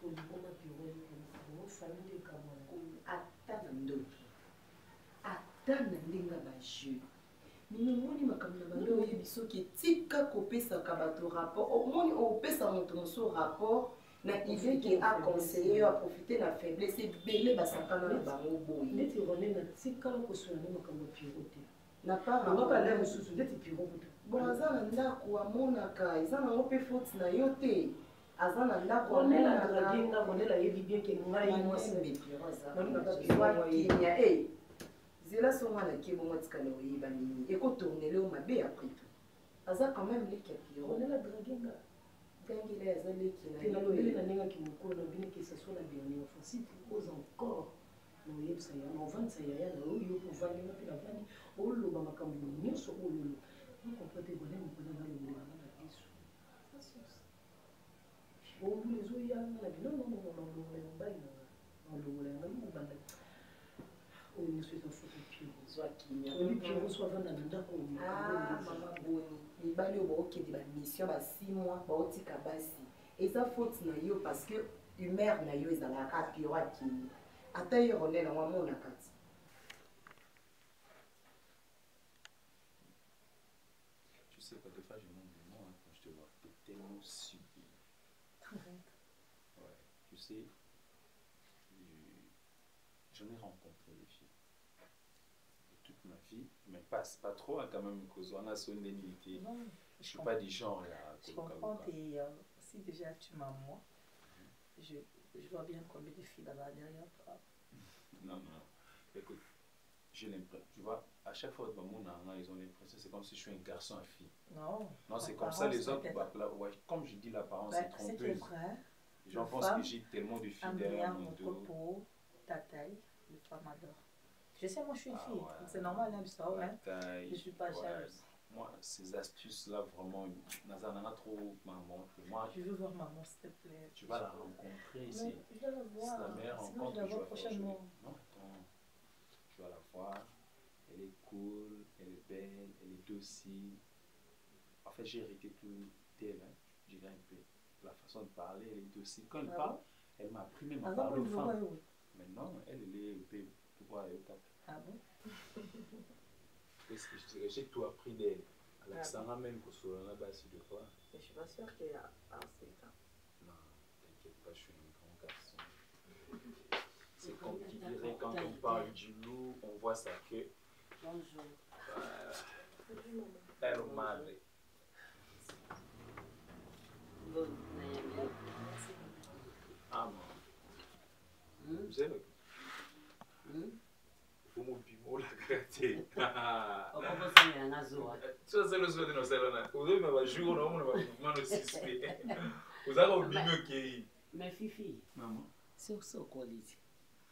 [SPEAKER 12] oliboma Pierrot fami te kamango ata na ndoki ata na ndenge bajeu mimemoni makambo na bando oyebi soki etika kopesaka bato rapport omoni opesa moto mosusu rapport na idée ke aconseille yo aprofite na faiblesse ebele basakana na bango boye neti rone na tikala kosola nde makambo ya Pierrot te na parabakala mosusu ndeti Pierrot kuta bon aza na ndako amonaka eza nango mpe faute na yo te aza na ndako amonaka ronela yebi bien ke ngai mwasi Kenya zela songa ki bongo tikala oyeba nini ekotournele o mabe après tout aza quand même leki ya Pierrot ronela dragenga gangela aza leki na yo nalobeli na ndenge kimokolo na bino ke ce soit la dernière fois si tu oses encore na oyebisa ya na ovandisa yaya na oyo ovandinga mpe navandi oloba makambo nyonso ololo okomprete bone mokolo nalobelanga na biso obulu ezoyanga na bino nolongola mobali nanga nolongola yanga mobanda oyo nyonso eza foto Pierrot Pierrot so avanda na ndako mama boni mibali oyo baokende bamission ba 6 mois baotika basi eza faute na yo parce que humeur na yo ezalaka Pierrot akini ata ye ronel yango amonaka ti
[SPEAKER 10] tu sais pas des fois je manque de mots quand je te vois t'es tellement sublime ouais tu sais j'en ai rencontré des filles toute ma vie, mais pas trop hein, quand même, cause on a son indemnité. Je suis pas du genre là.
[SPEAKER 11] Je comprends, et si déjà tu m'as moi, je vois bien combien de filles là-bas derrière toi.
[SPEAKER 10] Non, écoute, j'ai l'impression, tu vois, à chaque fois que mon enfant, ils ont l'impression c'est comme si je suis un garçon à fille.
[SPEAKER 11] Non,
[SPEAKER 10] c'est comme ça les autres, ouais, comme je dis, l'apparence est trompeuse. Les gens pensent que j'ai tellement de filles derrière mon dos.
[SPEAKER 11] Ta taille, les femmes adorent. Je sais, moi je suis une fille, c'est normal, hein, ça, hein. Je ne suis pas jalouse.
[SPEAKER 10] Moi, ces astuces-là, vraiment, Nazana trop maman. Moi,
[SPEAKER 11] je veux voir maman, s'il te plaît.
[SPEAKER 10] Tu vas la rencontrer ici.
[SPEAKER 11] Je vais la voir.
[SPEAKER 10] C'est la meilleure rencontre
[SPEAKER 11] que je vais prochainement.
[SPEAKER 10] Non, attends. Tu vas la voir. Elle est cool, elle est belle, elle est docile. En fait, j'ai hérité tout d'elle, hein. Je dirais un peu. La façon de parler, elle est docile. Quand elle parle, elle m'a appris même à parler aux femmes. Maintenant, elle est un peu.
[SPEAKER 11] Ah bon?
[SPEAKER 10] Qu'est-ce que je dirais? J'ai tout appris d'elle. Alexandra même pour se là-bas, c'est de quoi?
[SPEAKER 11] Je suis pas sûre qu'elle a assez ça.
[SPEAKER 10] Non, t'inquiète pas, je suis un grand garçon. C'est comme qui dirait quand on parle du loup, on voit sa queue.
[SPEAKER 3] Bonjour.
[SPEAKER 10] Elle madre. Ah non. Vous savez? Como bimola kate.
[SPEAKER 3] Okobosa na zoa.
[SPEAKER 10] So selo so de no selo na. Ozo me ba jugo no mo na mano sispe. Uzaka obimo kei.
[SPEAKER 3] Mais fifi.
[SPEAKER 10] Maman.
[SPEAKER 3] C'est aussi au collège.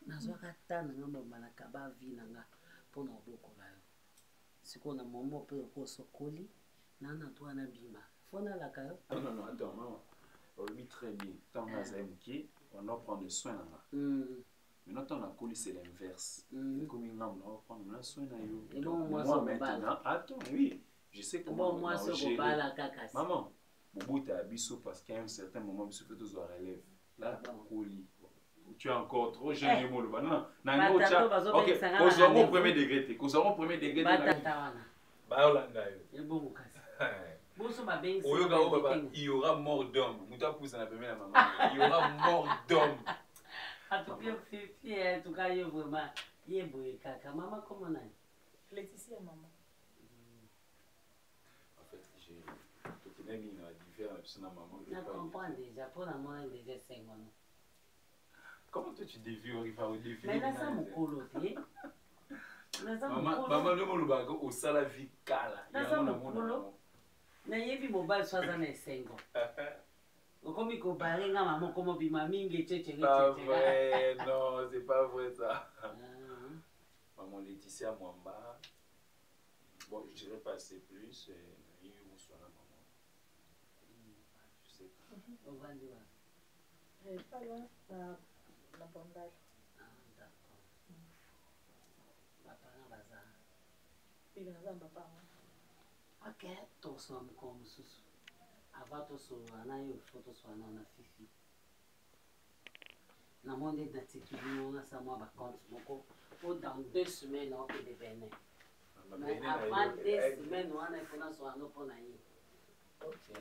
[SPEAKER 3] Nazwaka tana ngamba malaka ba vi nanga pona obokola yo. Siko na momo pe ko sokoli nana toi na bima. Fona la ka yo.
[SPEAKER 10] Non, attends maman. On lui très bien. Tant on a aimé, on doit prendre soin nanga. Maintenant, ton alcool, c'est l'inverse. Comme il va prendre soin de yo. Moi, maintenant, attends, oui. Je sais comment.
[SPEAKER 3] Moi, c'est la cacasse.
[SPEAKER 10] Maman, Bobo t'a abisso parce qu'à un certain moment, il se fait tous relève. Là, tu es encore trop jeune. Non, non, non. Ok, causons au premier degré. Causons au premier degré. Il y aura mort d'homme. Mouta pousse la première maman. Il y aura mort d'homme.
[SPEAKER 3] En tout cas, Fifi, en tout cas, il est vraiment. Il est beau, caca. Maman, comment on a?
[SPEAKER 11] Laetitia, maman.
[SPEAKER 10] En fait, j'ai. Tout le monde a divers.
[SPEAKER 3] comprends déjà. Pour la moi, déjà 5 ans.
[SPEAKER 10] Comment toi tu dévies, il va au défi?
[SPEAKER 3] Mais là, ça me colle.
[SPEAKER 10] Maman, le monde va au sala vie cala.
[SPEAKER 3] Ça me colle. Mais il y a mobile 65 ans. Comme il compare maman comme bimaming
[SPEAKER 10] pas vrai, non, c'est pas vrai ça. Maman Laetitia Mwamba. Bon, je dirais pas c'est plus, mais il y a eu la maman. Je sais pas.
[SPEAKER 3] On va dire.
[SPEAKER 11] Pas loin, la bandage.
[SPEAKER 3] Ah, d'accord. Papa, bazar.
[SPEAKER 11] Il y a un papa.
[SPEAKER 3] Ok, tu sois comme sous. Avant de se faire, il faut que tu sois dans fifi. Dans mon identité, on a ça, moi, par contre, dans 2 semaines, on peut devenir. Mais avant 2 semaines, on a fait un soin pour naïe.
[SPEAKER 10] Ok.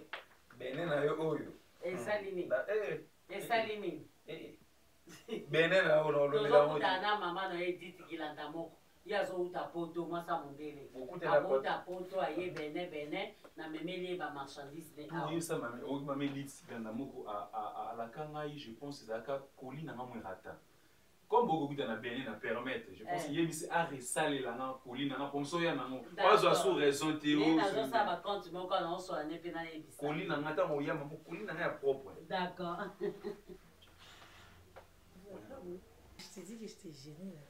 [SPEAKER 10] Benin a eu oyo.
[SPEAKER 3] Et Salini. Et Salini.
[SPEAKER 10] Benin a eu
[SPEAKER 3] oyo. Toujours dans maman a dit qu'il a d'amour. Il y a un poto, moi ça mon délai. Un poto a eu Benin, na memeli ba marchandise de.
[SPEAKER 10] Oui, ça m'a dit à la Kangaï, je pense que c'est à Colline na Mouirata. Comme beaucoup de Benin na permettre, je pense qu'il y a mis à ressaler la Colline na comme ça il y a non. Pas sous raison Théo.
[SPEAKER 3] Mais dans ça va quand mais quand on soit né pena ebisa.
[SPEAKER 10] Colline na ngata mo ya maman Colline na propre.
[SPEAKER 3] D'accord.
[SPEAKER 11] Je t'ai dit que j'étais gênée là.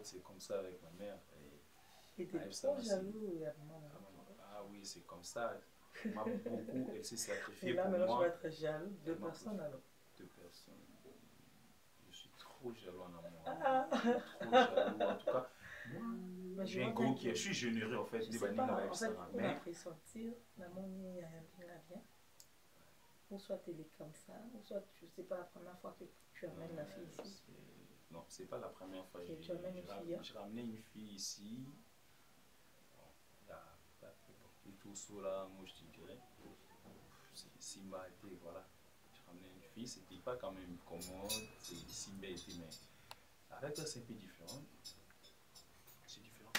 [SPEAKER 10] C'est comme ça avec ma mère.
[SPEAKER 11] Elle était trop jaloux.
[SPEAKER 10] Ah oui, c'est comme ça. Elle m'a beaucoup, elle s'est sacrifiée
[SPEAKER 11] pour moi.
[SPEAKER 10] Et là,
[SPEAKER 11] maintenant, je vais être jaloux. 2 personnes alors.
[SPEAKER 10] 2 personnes. Je suis trop jaloux en amour. Trop jaloux. En tout cas, j'ai un gros qui est. Je suis généreux en fait.
[SPEAKER 11] Je sais pas, en fait, on a fait sortir. Maman, il y a rien. Ou soit tu es comme ça, ou soit je sais pas la première fois que tu amènes la fille ici.
[SPEAKER 10] Non, c'est pas la première fois.
[SPEAKER 11] Tu amènes une fille.
[SPEAKER 10] J'ai ramené une fille ici. Et tout cela, moi je te dirais, si m'a été, voilà, j'ai ramené une fille, c'était pas quand même commode, c'est si bête, mais avec ça c'est un peu différent. C'est différent.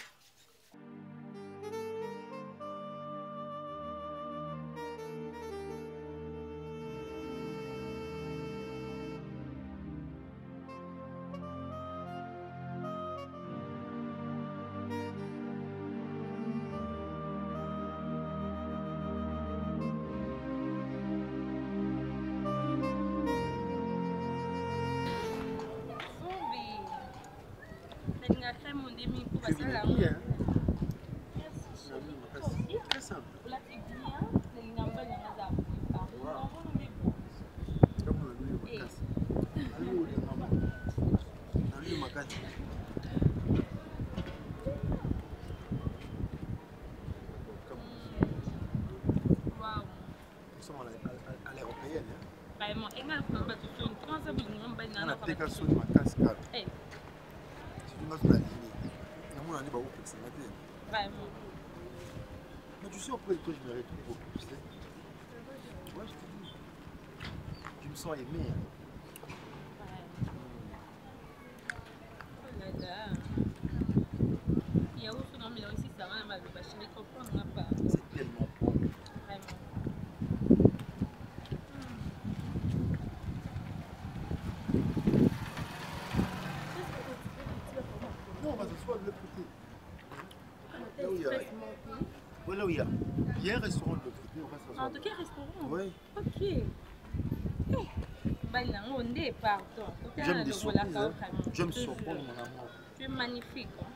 [SPEAKER 7] Mais tu sais auprès de toi, je me retrouve beaucoup, tu sais. Tu vois, je te dis. Je me sens aimé. C'est tellement bon.
[SPEAKER 11] Vraiment.
[SPEAKER 7] Non, on va s'asseoir de l'autre côté. Là où il y a. Oui, là où il y a. Il y a un restaurant de l'autre côté, on va s'asseoir.
[SPEAKER 11] En tout cas, restaurant.
[SPEAKER 7] Oui.
[SPEAKER 11] Ok. Pardon.
[SPEAKER 7] J'aime des surprises. Hein. J'aime surprendre mon amour.
[SPEAKER 11] Tu es magnifique. Hein.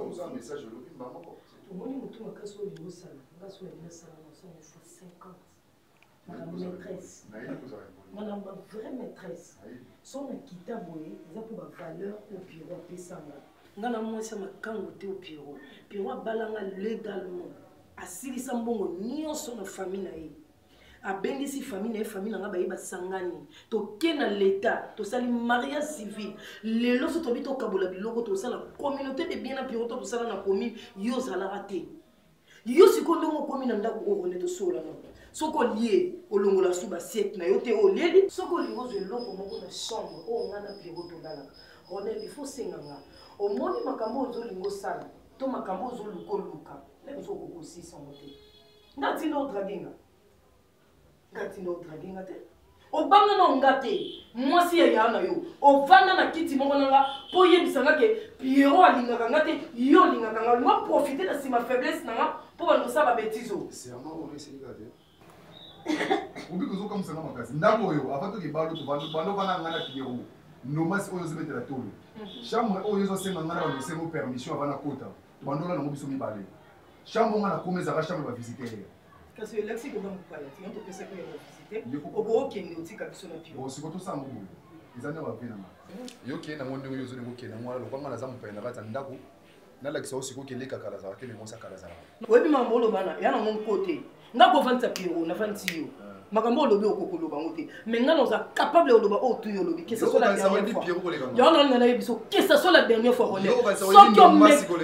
[SPEAKER 9] vous un message de l'objet, maman.
[SPEAKER 12] Omoni mutu makasi oyo osala ngasi oyo nasala na osala fois 50 na maîtresse ngana ba vraie maîtresse so na kita boye eza po ba valeur au bureau apesanga ngana mwasi makango te au bureau abalanga légalement asilisa mbongo nyonso na famille na ye abengisi famille na ye famille nanga baye basangani toke na l'état tosali mariage civil lelo so tobi tokabola biloko tosala communauté de bien na bureau tosala na commune yo ozalaka te yo sikoyo ndenge okomi na ndako orone tosola no soko lie olongola su basiete na yo te olieli soko olingi ozwa eloko moko na chambre oyo nga na bureau tolalaka ronel il faut senganga omoni makambo ozolinga osala to makambo ozoluka oluka lebe ozokokosisa ngo te ngatinda odragenga ngatinda odragenga te obanga na nga te mwasi ya na yo ovanda na kiti moko nanga po yebisanga ke Pierrot alingaka nga te yo olingaka nga olinga profite na nsima faiblesse nanga po bandosala babetizo
[SPEAKER 9] obi kozokamwisanga makasi ndako oyo afatoki balo bando vana nga na Pierrot nomasi oyo ozometela tolo chambre oyo ezosenga nga na bandosengo permission avana kota bandola nango biso mibale chambre nga na koma ezaka chambre bavisitere
[SPEAKER 12] kasi elexi koza mokala ti yanto pesa ko ya visite okokende otika biso na Pierrot
[SPEAKER 9] siko tosala ngo boye eza nde bavenanga yoke nango ndenge oyo ozolinga okende ngwana lokwanga naza mopaya na kati ya ndako nalakisa o sikoki elekaka lazala te memosi akalazala
[SPEAKER 12] oyebi makambo olobana ya nango nkote nga kovandisa Pierrot navandisi yo makambo olobi okokoloba ngo te mais nga naza capable oloba oyo tuyo olobi que ce soit la dernière fois yango nanga nayebi so que ce soit la dernière fois René soki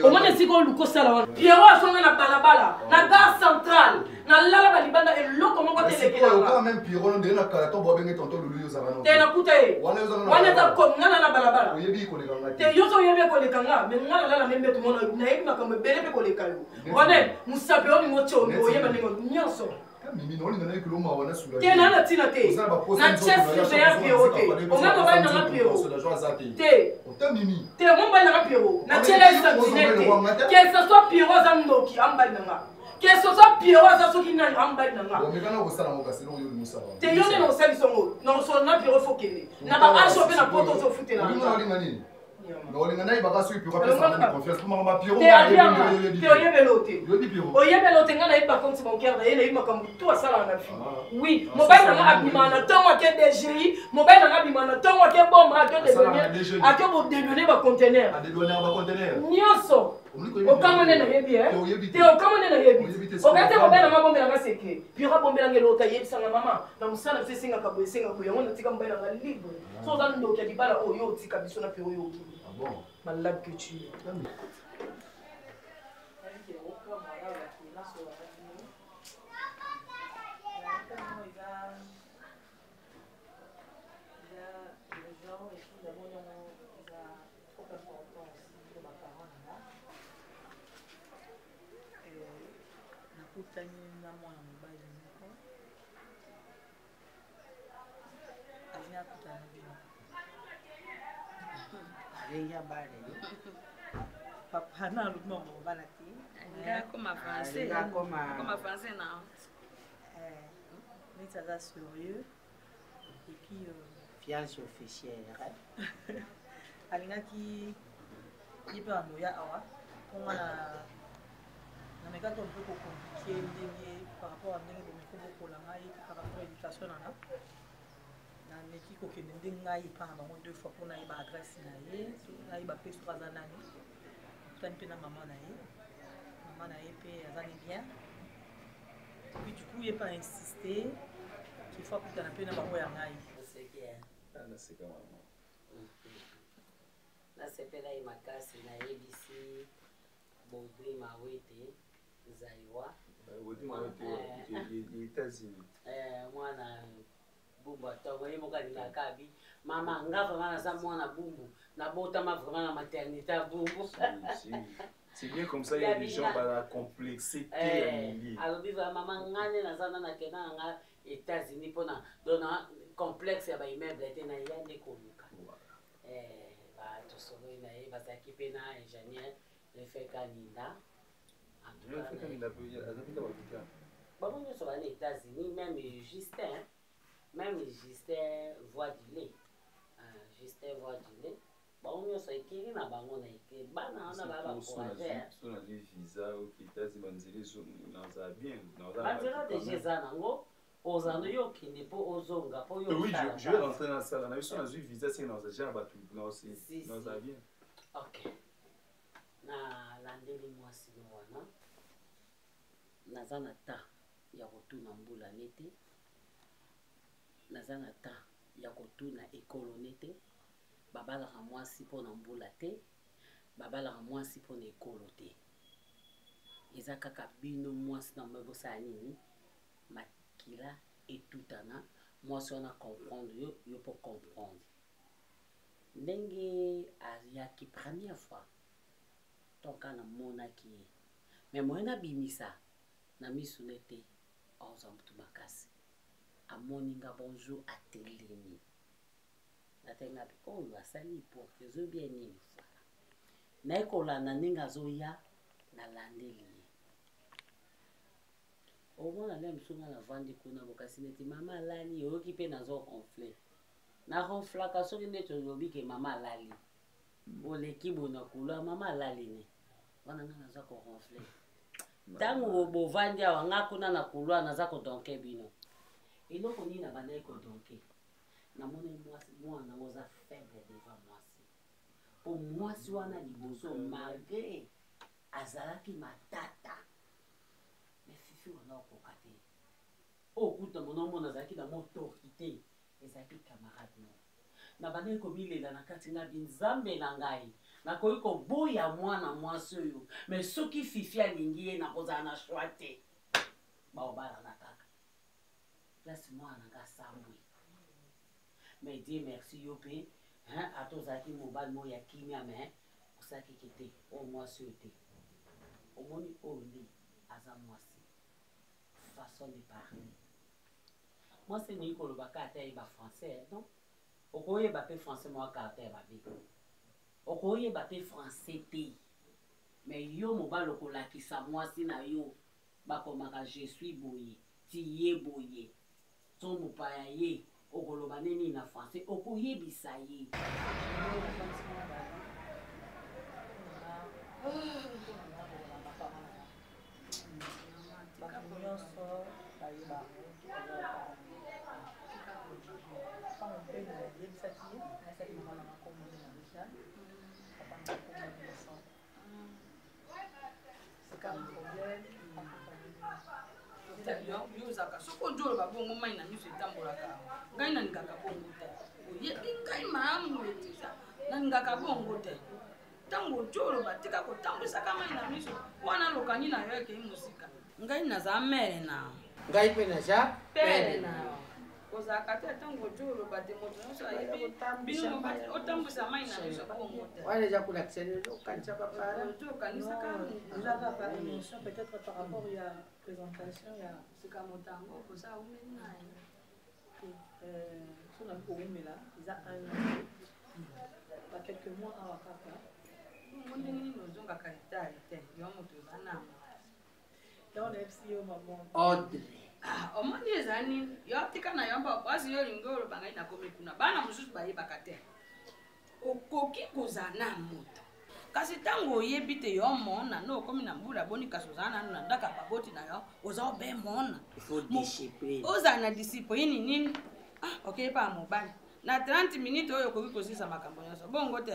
[SPEAKER 12] omoni esika oluka osala wana Pierrot asonga na balabala na gare centrale na lala balibanda eloko moko
[SPEAKER 9] telekelanga Pierrot ndenge na kala to bobenge tonto lulu yozala
[SPEAKER 12] te nakuta ye wana eza ngana na balabala
[SPEAKER 9] oyebi kolekanga
[SPEAKER 12] te yo so oyebi kolekanga mais nga nalala meme tumono nayebi makambo ebele mpe koleka yo René musape olingo tyondo oyeba ndenge nyonso
[SPEAKER 9] mimi no linga na ekolo mawana sula
[SPEAKER 12] te na na tina te na chef de ya Pierrot te o nga ba na Pierrot te
[SPEAKER 9] ota mimi
[SPEAKER 12] te mo ba na Pierrot na chele santinete que ce soit Pierrot za ndoki amba nanga que ce soit Pierrot za soki na amba nanga
[SPEAKER 9] o mekana ko sala mo kaselo yo mo sala
[SPEAKER 12] te yo ne no sali songo no so na Pierrot fo kende na ba ajo pe na poto zo futela
[SPEAKER 9] na linga nini no linga na ibaka so Pierrot pesa na confiance pour ma Pierrot
[SPEAKER 12] te oyebelote
[SPEAKER 9] yo di Pierrot
[SPEAKER 12] oyebelote nga na iba compte bancaire na ye na iba comme tout asala na vie oui mobile na abima na tongo ke DGI mobile na abima na tongo ke bomba ke devenir akyo bo dédonner ba conteneur nyonso okamone na yebi te okamone na yebi okate mobile na mabombe na seke Pierrot bombela ngelo ta yebi sanga mama na musala fe singa kabo singa ko yango na tika mobile na libre so za ndo ke dibala oyo tika biso na Pierrot yo
[SPEAKER 9] bon
[SPEAKER 12] malade que tu es
[SPEAKER 11] nakutani na mwana mobali moko alingi akutana bino
[SPEAKER 12] alingi abale
[SPEAKER 11] papa na alobi mama mobala te
[SPEAKER 13] akoma français na
[SPEAKER 11] neti aza sérieux et puis
[SPEAKER 12] fiance officielle
[SPEAKER 11] alingaki ye mpe anoya awa mponga na mekaki mpe kokomplike ndenge par rapport a ndenge bomeko bokola ngai par rapport à éducation nanga nameki kokende nde ngai epa na bango 2 fois mpo nayeba adresse na ye nayeba mpe soki aza nani tani mpe na mama na ye mpe aza ne bien puis du coup ye mpe ainsiste qu'il faut akutana mpe na bango ya ngai
[SPEAKER 10] naseka mama
[SPEAKER 3] nasepela ye makasi nayebisi Baudry Mawete Zaiwa
[SPEAKER 10] États-Unis
[SPEAKER 3] mwana bumbu atongo ye moko alingaka abi mama nga vraiment naza mwana bumbu nabotama vraiment na maternité ya bumbu
[SPEAKER 10] c'est bien comme ça il y a des gens par la complexité
[SPEAKER 3] alobi vraiment mama nga nde naza na nakenda na nga États-Unis mpona dona complexe ya baimmeuble te na ya nde koluka tosoloi na ye bazalaki mpe na ingénieur lefeka ninda bango nyonso bana États-Unis même Justin voix du lait bango nyonso ekiri na bango na eke bana wana babakourage
[SPEAKER 10] so nazwi visa okitasi banzela naza bien
[SPEAKER 3] banzela deja eza nango ozanda yo okende mpo ozonga mpo
[SPEAKER 10] oui je vais rentrer na sala na biso nazwi visa se naza genre bato naza bien
[SPEAKER 3] ok nalandeli mwasi no wana naza na temps ya kotuna mbula nete naza na temps ya kotuna ekolo nete babalaka mwasi mpo na mbula te babalaka mwasi mpo na ekolo te eza kaka bino mwasi na mwe bosala nini makila etutana mwasi wana comprendre yo mpo comprendre ndenge ayaki première fois tonka namonaki ye me moye nabimisa na miso ne te aoza mutu makasi amoninga bonjour atelemi natenga mpe oyo asali porte ezobia nini fala naye kolanda ndenge azoya nalandeli ye omona le msunga navandi kuna bokasi neti mama alali oyoki mpe nazo ronfle naronflaka soki nde tolobi ke mama alali oleki bona kulwa mama alali ne wana nga naza koronfle ntango bovandi awa nga kuna na kulwa naza kodonke bino eloko nini na bandai kodonke namoni mwana oza faible devant mwasi po mwasi wana liboso malgré azalaki matata me fifi wana okoka te okuta monomona azalaki na motorité ezalaki camarade no na bandai komilela na kati na binzambe na ngai nakoki koboya mwana mwasi oyo me soki fifi alingi ye nakozala na shwa te baobalana kaka place mwana nga sambwe me die merci yo mpe ata ozalaki mobali mo ya kimia me osalaki ke te oyo mwasi oyo te omoni oyo nde aza mwasi façon de parler mwasi ndingi kolobaka ata yeba français non okoyeba mpe français mwaka ata ya babe okoyeba mpe français te me yo mobali okolakisa mwasi na yo bakomaka je suis boye ti ye boye to mopaya ye okoloba nini na français okoyebisa ye
[SPEAKER 11] nyonso bayebango ntango mpe nayebisaki ye nayesaki mama na makombo na deja papa na makombo na leson sika problème
[SPEAKER 13] yo ozaka soki ojo oloba bongo mai na miso etambolaka ngai naningaka bongo te oyebi ngai malamu etisa naningaka bongo te ntango ojo oloba tika kotambolisaka mai na miso wana lokani na yo ekei mosika ngai naza mere na
[SPEAKER 12] ngai mpe naza
[SPEAKER 13] pere na kozalaka te ntango ojo oloba te moto nyonso ayebi bino otambwisa mai na miso bongo te
[SPEAKER 12] wana eza kolakisa lelo okanisa papara
[SPEAKER 13] ojo okanisaka
[SPEAKER 11] déjà papa émotion peut-être par rapport ya présentation ya
[SPEAKER 13] sika motango okozala umeli na ye
[SPEAKER 11] so na koumela eza un ba quelques mois awa kaka
[SPEAKER 13] bongo ndenge nini ozongaka etale te yo moto eza nango
[SPEAKER 11] yaona fc yo mama
[SPEAKER 12] ordre
[SPEAKER 13] omoni eza nini yo tika na yo basi yo olingi oloba ngai nakomi kuna bana mosusu bayebaka te okoki kozala na moto kasi ntango oyebi te yo mona no okomi na mbula boni kasi ozala nano na ndako ya baboti na yo oza obe mona ozala na discipline nini okeyepa ya mobali na 30 minutes oyo okoki kosisa makambo nyonso bongo te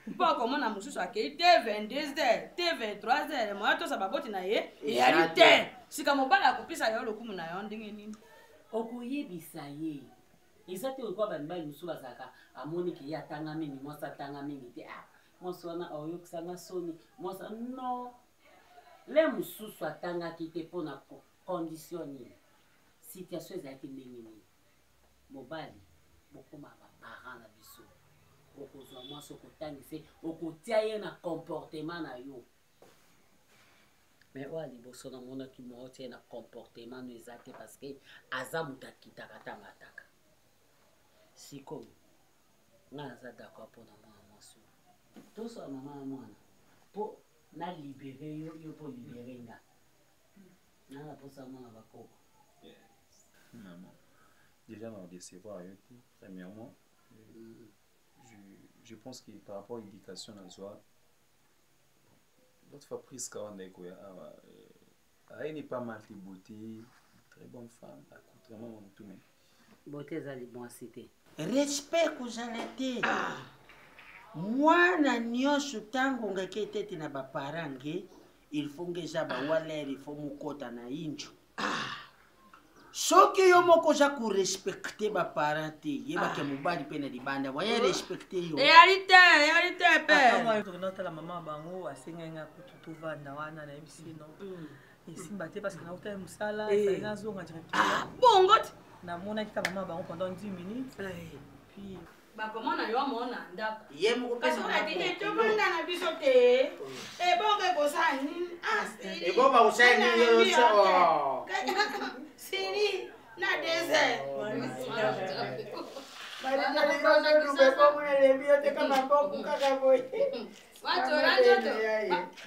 [SPEAKER 13] mpo okomona mosusu akei te 22h te 23h moya tosa baboti na ye eyali te sika mobali akopesa yo lokumu na yo ndenge nini
[SPEAKER 3] okoyebisa ye eza te okwa bamibali mosusu bazalaka amoniki ye atanga mingi mwasi atanga mingi te mwasi wana oyokisanga soni mwasi no le mosusu atangaki te mpo na condition nini situation ezalaki ndenge nini mobali bokoma baparent na biso okozwa mwasi okotangise okotia ye na comportement na yo me oyo liboso namonaki mooti ye na comportement no eza te parceke aza moto akitaka ntango ataka sikoyo ngai naza d'accord mpo na mwana mwasi tosola mama ya mwana mpo nalibere yo mpo libere nga nga naposa mwana bakoko
[SPEAKER 10] maman déjà na décevoir yo te premièrement je pense que par rapport à l'éducation, l'autre fois prise elle n'est pas mal de beauté, très bonne femme, accoutrement mon tout mais
[SPEAKER 3] beauté zali bon cité.
[SPEAKER 14] Respect kozala te. Mwana nyonso tango ngaki etete na baparent nge il faut ngeza bawalere il faut mukota na injo. Soki yo moko za kurespecte baparent te yebake mobali mpe na libanda voye respecte yo.
[SPEAKER 11] Réalité pe. Tournotala mama bango asengenga kutu tovanda wana na ebisino. Esimba te parce que na utali musala esalinga zonga directement.
[SPEAKER 13] Bongo
[SPEAKER 11] namonaki ka mama bango pendant 10 minutes. Puis
[SPEAKER 13] bakomona yo mona ndako
[SPEAKER 14] ye moko
[SPEAKER 13] kasi onatini tobanda na biso te ebonge kosala nini
[SPEAKER 14] ebonga kosala nini yo
[SPEAKER 13] siri na désert watora njoto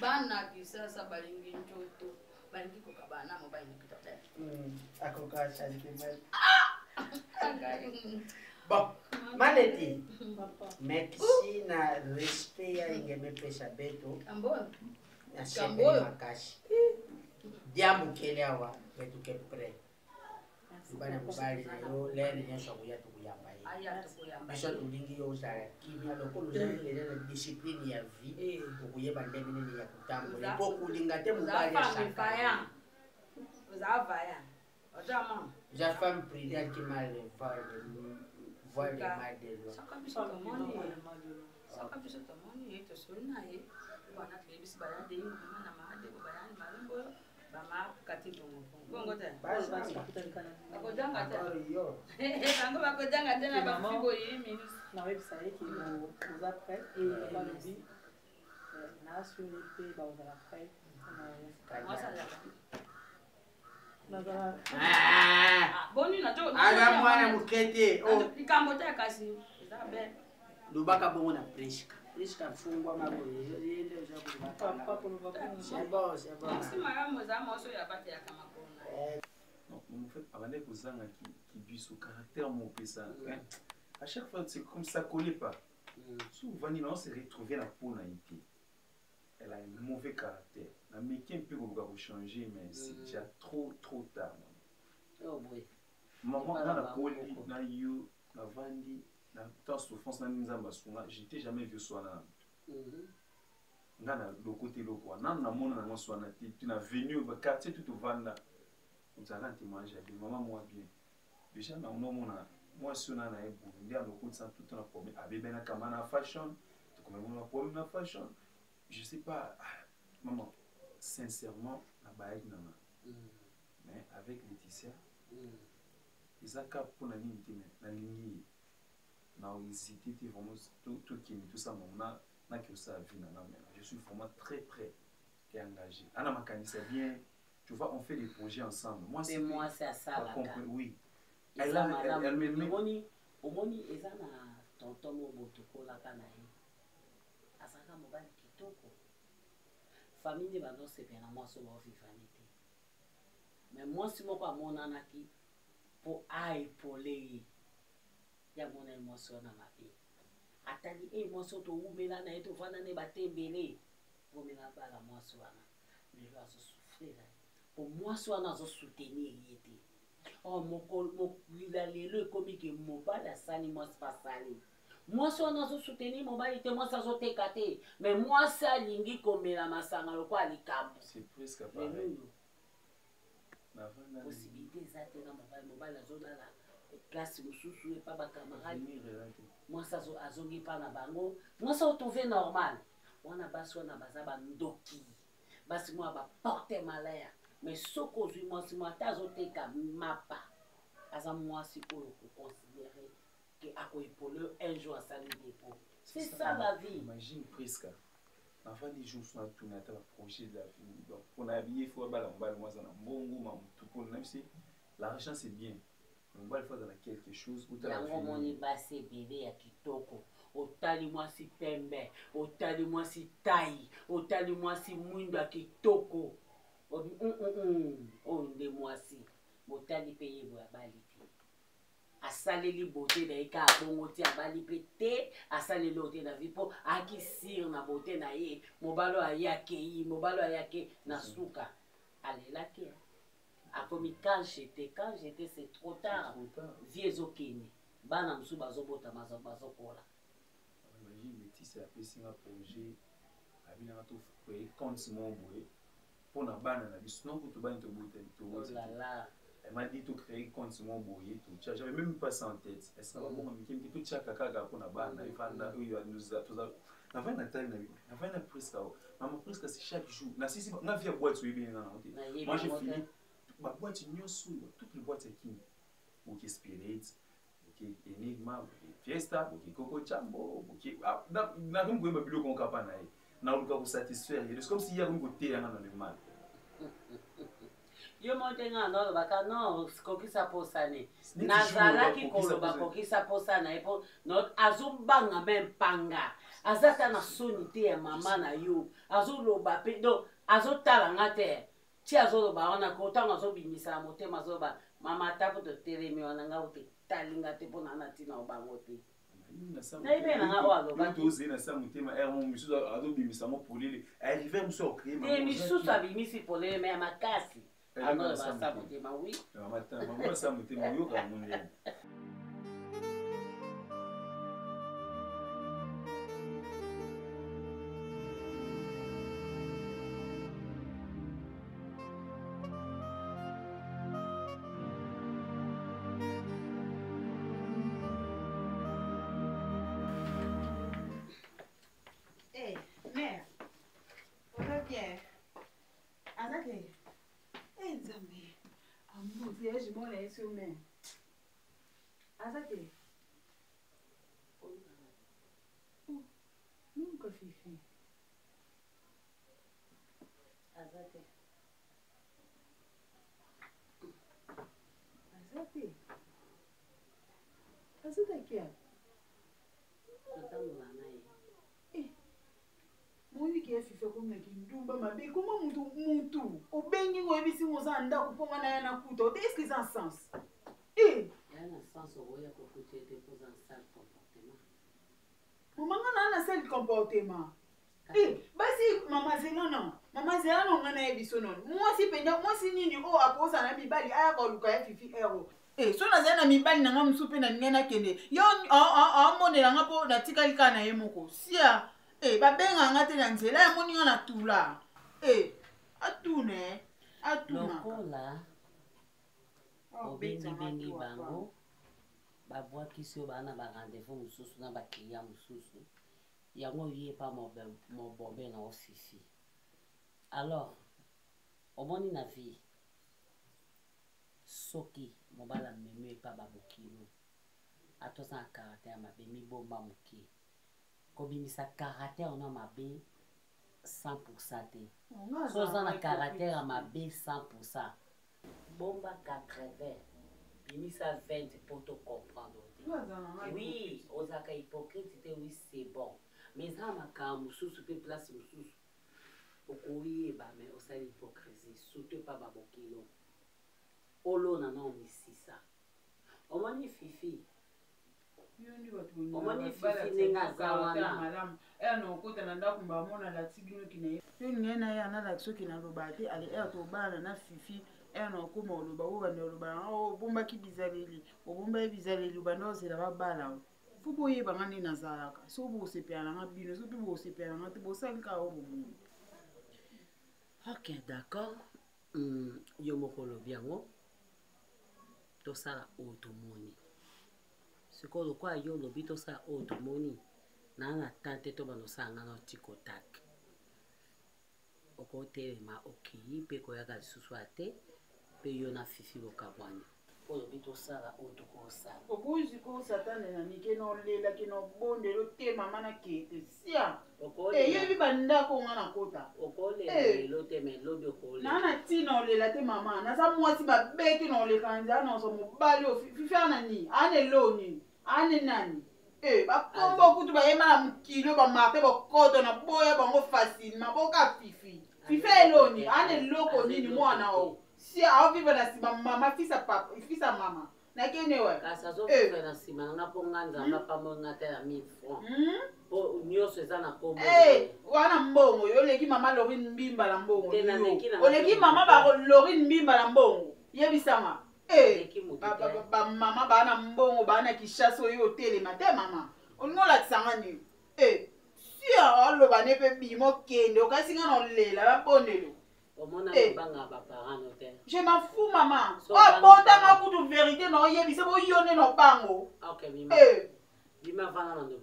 [SPEAKER 13] bana kisasa balingi njoto balingi kokabana mo balingi
[SPEAKER 14] bon, Maneti, merci na respect ya ingeme pesa beto. Na shembe makashi. Diambu kele awa betu ke pre. Bana mubali na yo lele nyosho kuya tukuyamba yi. Biso tulingi yo usara kimia lokolo zali na discipline ya vie. Ukuyeba ndemi nini ya kutambo. Ipo kulinga te mubali ya shaka.
[SPEAKER 13] Uzavaya. Ojama.
[SPEAKER 14] Ja femme privée qui m'a le voile de mal de l'eau.
[SPEAKER 13] Saka biso tomoni. Saka biso tomoni eto solina ye. Bana tebisi bala de na mahade bala malumbo. Bama kati bongo. Bongo te. Akodanga te. Bango bakodanga te na bafigo yi minus.
[SPEAKER 11] Na website qui vous après et va le dire. Na sur les pays ba vous après.
[SPEAKER 13] Moi ça là.
[SPEAKER 14] Boni na to. Aga mwana mukete.
[SPEAKER 13] Oh. Ikambo te kasi. Zabe.
[SPEAKER 14] Lubaka bongo na Priska. Priska fungwa mabo yele uza kulubaka. C'est bon, c'est bon.
[SPEAKER 13] Si maramu za moso ya bate ya kama kona.
[SPEAKER 10] Non, en fait, avant de kuzanga qui bise au caractère mon pesa. À chaque fois c'est comme ça collait pas. Souvent on s'est retrouvé la peau naïté. Elle a un mauvais caractère. La mécanique peut vous changer, mais c'est déjà trop tard.
[SPEAKER 3] Oh oui.
[SPEAKER 10] Maman, dans la poli, dans you, la vandi, dans ta souffrance, dans l'inzamba souma, j'étais jamais vu soana. Dans le côté local, dans la monde dans soana, tu n'as venu au quartier tout au vanda. Nous allons te manger. Maman moi bien. Déjà dans mon moi si on a un boulot, on a beaucoup de ça tout le temps problème. Avec ben la camana fashion, tu connais mon problème la fashion. Je sais pas, maman, sincèrement, la bague nana. Mais avec Laetitia, ils ont cap pour la ligne, la ligne, na hésité, vraiment tout qui tout ça, maman, na que ça vie nana. Je suis vraiment très prêt et engagé. Anna Makani, c'est bien. Tu vois, on fait des projets ensemble. Moi, c'est
[SPEAKER 3] à ça.
[SPEAKER 10] Oui.
[SPEAKER 3] Elle me omoni ezana tonton mobotoko la kanayi. Asaka mobali kitoko. Famille bando sepena moi so ba vivani te. Mais moi si moko amona naki po ai polei. Ya mona émotion na mabe. Atali émotion to umela na eto fana ne batembele. Bomela bala moi so wana. Lelo azo souffrir. Pour moi so wana azo soutenir yete. Oh mon lila lelo comme que mon bal a sali moi pas sali. Moi so na zo soutenir mon bal moi ça zo tekate mais moi ça lingi comme la masanga lo kwa likambo.
[SPEAKER 10] C'est presque pareil.
[SPEAKER 3] La possibilité ça te na mon bal zo la classe mususu et pas ba camarade. Moi ça zo azongi pa na bango. Moi ça trouver normal. Wana baso na bazaba ndoki. Basi moi ba porter malaya. Mais ce que moi, si moi, t'as ôté comme mapa, à moi, si pour considérer qu'à quoi pour un jour à saluer des pauvres. C'est ça la vie.
[SPEAKER 10] Imagine presque. Avant des jours, on a tourné à la projet de la vie. Donc, on a habillé, il faut aller en bas, moi, ça a un bon goût, tout pour nous. L'argent, c'est bien. On va le faire dans quelque chose.
[SPEAKER 3] Il y a un moment où il a bébé à Kitoko. Otali moi si pembe, otali moi si taille, otali moi si mouinde à Kitoko. On de moi si, botali paye pour abaliti. asaleli beauté na ye ka bongo ti abali mpe te asaleli oyo te na vie mpo ayaki sire na beauté na ye mobali oyo aye akei mobali oyo aye ake na suka alelaki akomi quand j'étais c'est trop tard vie ezokende bana mosusu bazobotama bazokola
[SPEAKER 10] imagine Métis apesinga projet abinanga tokoye compte moko boye mpona bana na biso non kutu bani tobotala elle m'a dit tout créer compte mon boyer tout ça j'avais même pas ça en tête est ce que bon amiki tout ça kaka pour na bana ifanda uyo nous a tout ça na va na taille na va na presque maman presque c'est chaque jour na si na via boîte so bien na moi j'ai fini ma boîte nyoso toutes les boîtes qui OK Spirit OK Enigma Fiesta OK Coco Chambo OK na comme goyeba bilo kon kapa na na luka ko satisfaire c'est comme si y a un côté na le mal
[SPEAKER 3] yo monte nga no baka no kokisa posane nazalaki koloba kokisa posana epo no azobanga même panga azata na soni te ya mama na yo azoloba pe do azotala nga te ti azoloba wana ko tanga azobimisa motema azoba mama tako to telemi wana nga ote talinga te pona na tina obango te na ibe na nga o aloba
[SPEAKER 10] to zena sa motema mon misu azobimisa mo polele arriver muso o créer
[SPEAKER 3] ma misu sabimisi polele mais makasi alors ça motema oui
[SPEAKER 10] maman ça motema yo ka munene
[SPEAKER 11] Azate. Nunca fifi.
[SPEAKER 3] Azate.
[SPEAKER 11] Azate. Azate aqui. Moi que é fifi como que ndumba mabe como muito o bem ngo ebisi ngozanda kuponga na yana kuto est-ce que ça a sens
[SPEAKER 3] il y a un sens au ya ko kuté te poser un sale comportement
[SPEAKER 11] maman na na sale comportement basi mama zela no ngana ebiso non moi si nini o akosa na mibali aya ko luka ya fifi ero so na zela na mibali na nga musupe na ngena kende yo monela nga po na tikali kana ye moko sia babenga nga te na nzela ya moni nga na tula atuna
[SPEAKER 3] lokola obengi bango babwakisi yo bana ba rendez-vous mosusu na bakliya mosusu yango ye pa mobobe na ofifi alors omoni na vie soki mobala meme epa babokilo atoza na caractère mabe mibomba moke kobimisa caractère na mabe 100% te soza na caractère mabe 100% bomba 80 bimisa 20 pour te comprendre oui ozaka hypocrite te oui c'est bon mais ça makambo mosusu pe place mosusu okoyeba mais osala hypocrisie surtout pa babokilo olona na omisisa omoni fifi omoni fifi ndenge aza wana
[SPEAKER 11] nokota na ndako mbamona latiginoki na ye yo ningai na ye analaki soki naloba te ale tobana na fifi nokoma oloba oyo banda oloba obombaki bizaleli obombaki bizaleli obanda ozela babala fo boyebanga nde nazalaka so bosepelanga bino so mpe bosepelanga te bosalika o bomono
[SPEAKER 3] ok d'accord yo moko olobi yango tosala oyo tomoni sikoyo lokola yo olobi tosala oyo tomoni naa na tante to bandosala nga na otikotak okotelema okei mpe koyaka lisusu ate mpe yo na fifi lokabwani olobi tosala oyo tokosala
[SPEAKER 11] okozi ko satane na nike nolelaki nobondelo te mama na kete sia yebi bandako nga na kota
[SPEAKER 3] okolelo te me lobi okolela
[SPEAKER 11] naa na ntina olela te mama naza mwasi babeti na oleka nzala na oso mobali fifi ana nini ane lo nini ane nani bakombo kutu bayema na mokilo bamarte bokoto na boya bango fasile maboka fifi fifi eloni ane loko nini mwana o si aoviva na nsima mama fisa mama
[SPEAKER 13] nakene wa
[SPEAKER 3] kasi azofela nsima nanga mpo nga nzambe apamolnga te na 1000 francs mpo nyonso eza na kombo
[SPEAKER 13] wana mbongo oleki mama Lorine Mbimba na mbongo oleki mama Lorine Mbimba na mbongo yebisanga bamama bana mbongo bana Kishasa oyo otelema te mama olingo olakisanga nini sia aloba ne mpe bimo kende okasinga na olela bapondelo je m'en fous maman obotanga kutu vérité na oyebisa boyone no bango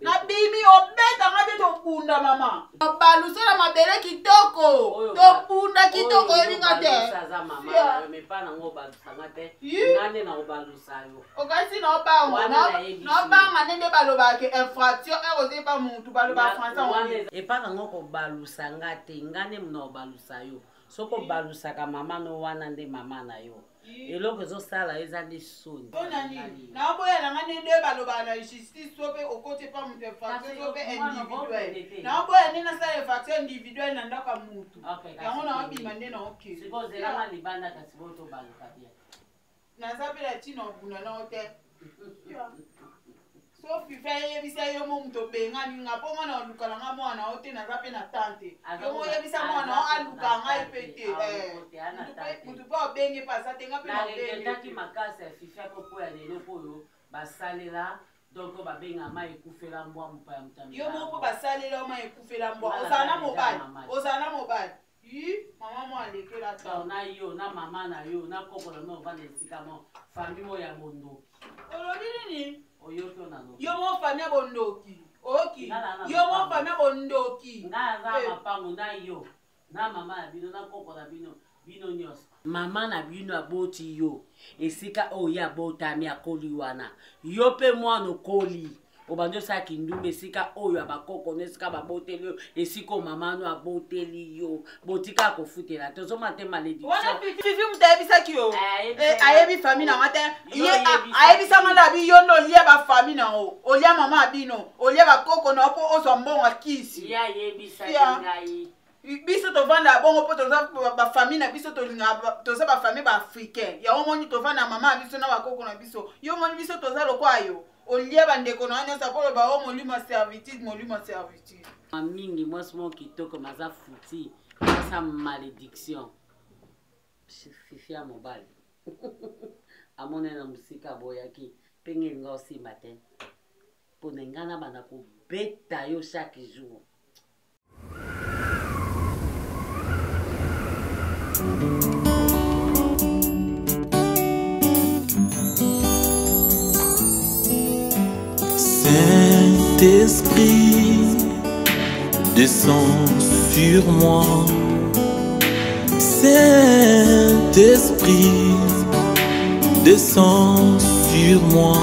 [SPEAKER 13] nabimi obetanga te tobunda mama baluso na mabele kitoko tobunda kitoko yolinga okasi na obanga nende balobake infraction erose pa mutu baloba français
[SPEAKER 3] epa nango kobalusa nga te nga nde muna obalusa yo soko balusaka mama no wana nde mama na yo eloko ezosala eza nde soni
[SPEAKER 13] naboyelanga nde baloba na justice sope okote pa mutu infraction sope individuel naboya nde nasala infraction individuel na ndako ya mutu yango naobima nde
[SPEAKER 3] naokezelama libanda kasi botobaluka bien
[SPEAKER 13] naza mpe na ntina obunda nao te sofi fe yebisa yo mo mutu obengani nga mpo mwana olukala nga mwana o te naza mpe na tante yo mo yebisa mwana o aluka ngai mpe te mutu mpe obenge mpe aza te nga mpe
[SPEAKER 3] nabengetaki makasi ya fifi akopo ya lelo mpo oyo basalela donc babenga ma ekufela mbwa mpa ya mutami
[SPEAKER 13] yo moko basalela ma ekufela mbwa ozala na mobali mama mo alekela
[SPEAKER 3] ta na yo na mama na yo na koko na no vanda esika mo fami mo ya bondoki
[SPEAKER 13] olobi nini
[SPEAKER 3] oyoki onano
[SPEAKER 13] yo mo fami ya bondoki oki yo mo fami ya bondoki
[SPEAKER 3] nga aza mapango na yo na mama na bino na koko na bino bino nyonso mama na bino aboti yo esika oyo abotami akoli wana yo mpe mwana okoli obandi osaki ndumba esika oyo abakoko no esika baboteli yo esika mama no aboteli yo botika kofutela te ozoma te malédiction
[SPEAKER 13] fifi mutu ayebisaki yo ayebi fami nanga te ayebisanga na bi yo nde olia bafami nango olia mama abino olia bakoko na mpo ozwa mbongo akisi
[SPEAKER 3] ye ayebisaki ngai
[SPEAKER 13] biso tovanda bongo mpo toza bafami na biso toza bafami baafricain yango moni tovanda mama na biso na bakoko na biso yo moni biso toza lokwa yo olia bandeko na nyonso mpo loba o molimo servitude
[SPEAKER 3] mingi mwasi moko kitoko maza futi asa malédiction fifi ya mobali amone na mosika boyaki mpe ngelinga osimba te mpo na nga na banda kobeta yo chaque jour
[SPEAKER 1] Saint-Esprit, descends sur moi. Saint-Esprit, descends sur moi.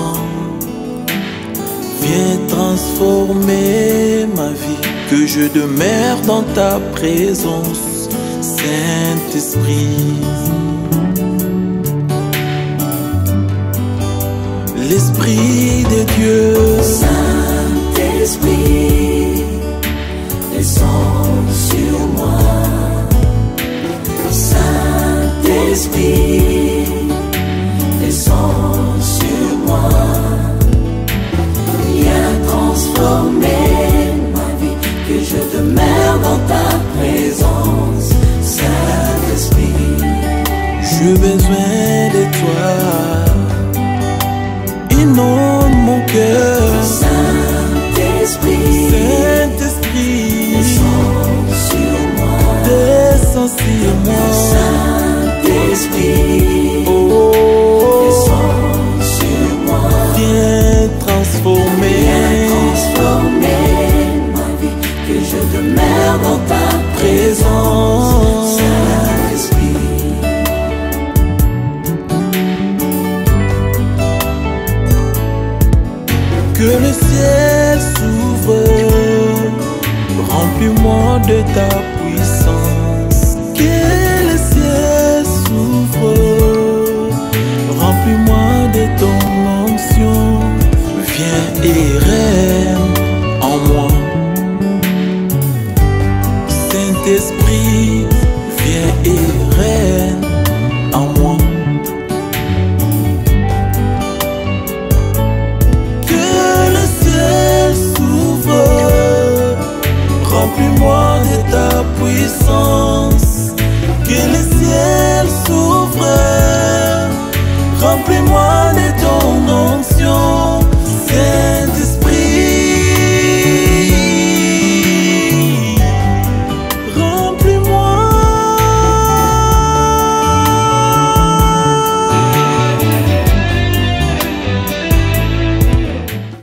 [SPEAKER 1] Viens transformer ma vie, que je demeure dans ta présence. Saint-Esprit, l'Esprit de Dieu.
[SPEAKER 2] Saint-Esprit, descends sur moi. Saint-Esprit, descends sur moi. Viens transformer ma vie, que je demeure dans ta présence. Saint-Esprit,
[SPEAKER 1] j'ai besoin de toi. Inonde mon cœur.
[SPEAKER 2] Saint-Esprit,
[SPEAKER 1] descends sur moi. Descends sur moi.
[SPEAKER 2] Saint-Esprit,
[SPEAKER 1] descends
[SPEAKER 2] sur moi.
[SPEAKER 1] Viens transformer
[SPEAKER 2] ma vie, que je demeure dans ta présence. Saint-Esprit,
[SPEAKER 1] que le ciel s'ouvre, remplis-moi de ta puissance. Que le ciel s'ouvre, remplis-moi de ton onction. Viens et règne en moi. Saint-Esprit, viens et règne en moi. Remplis-moi de ton onction, Seigneur.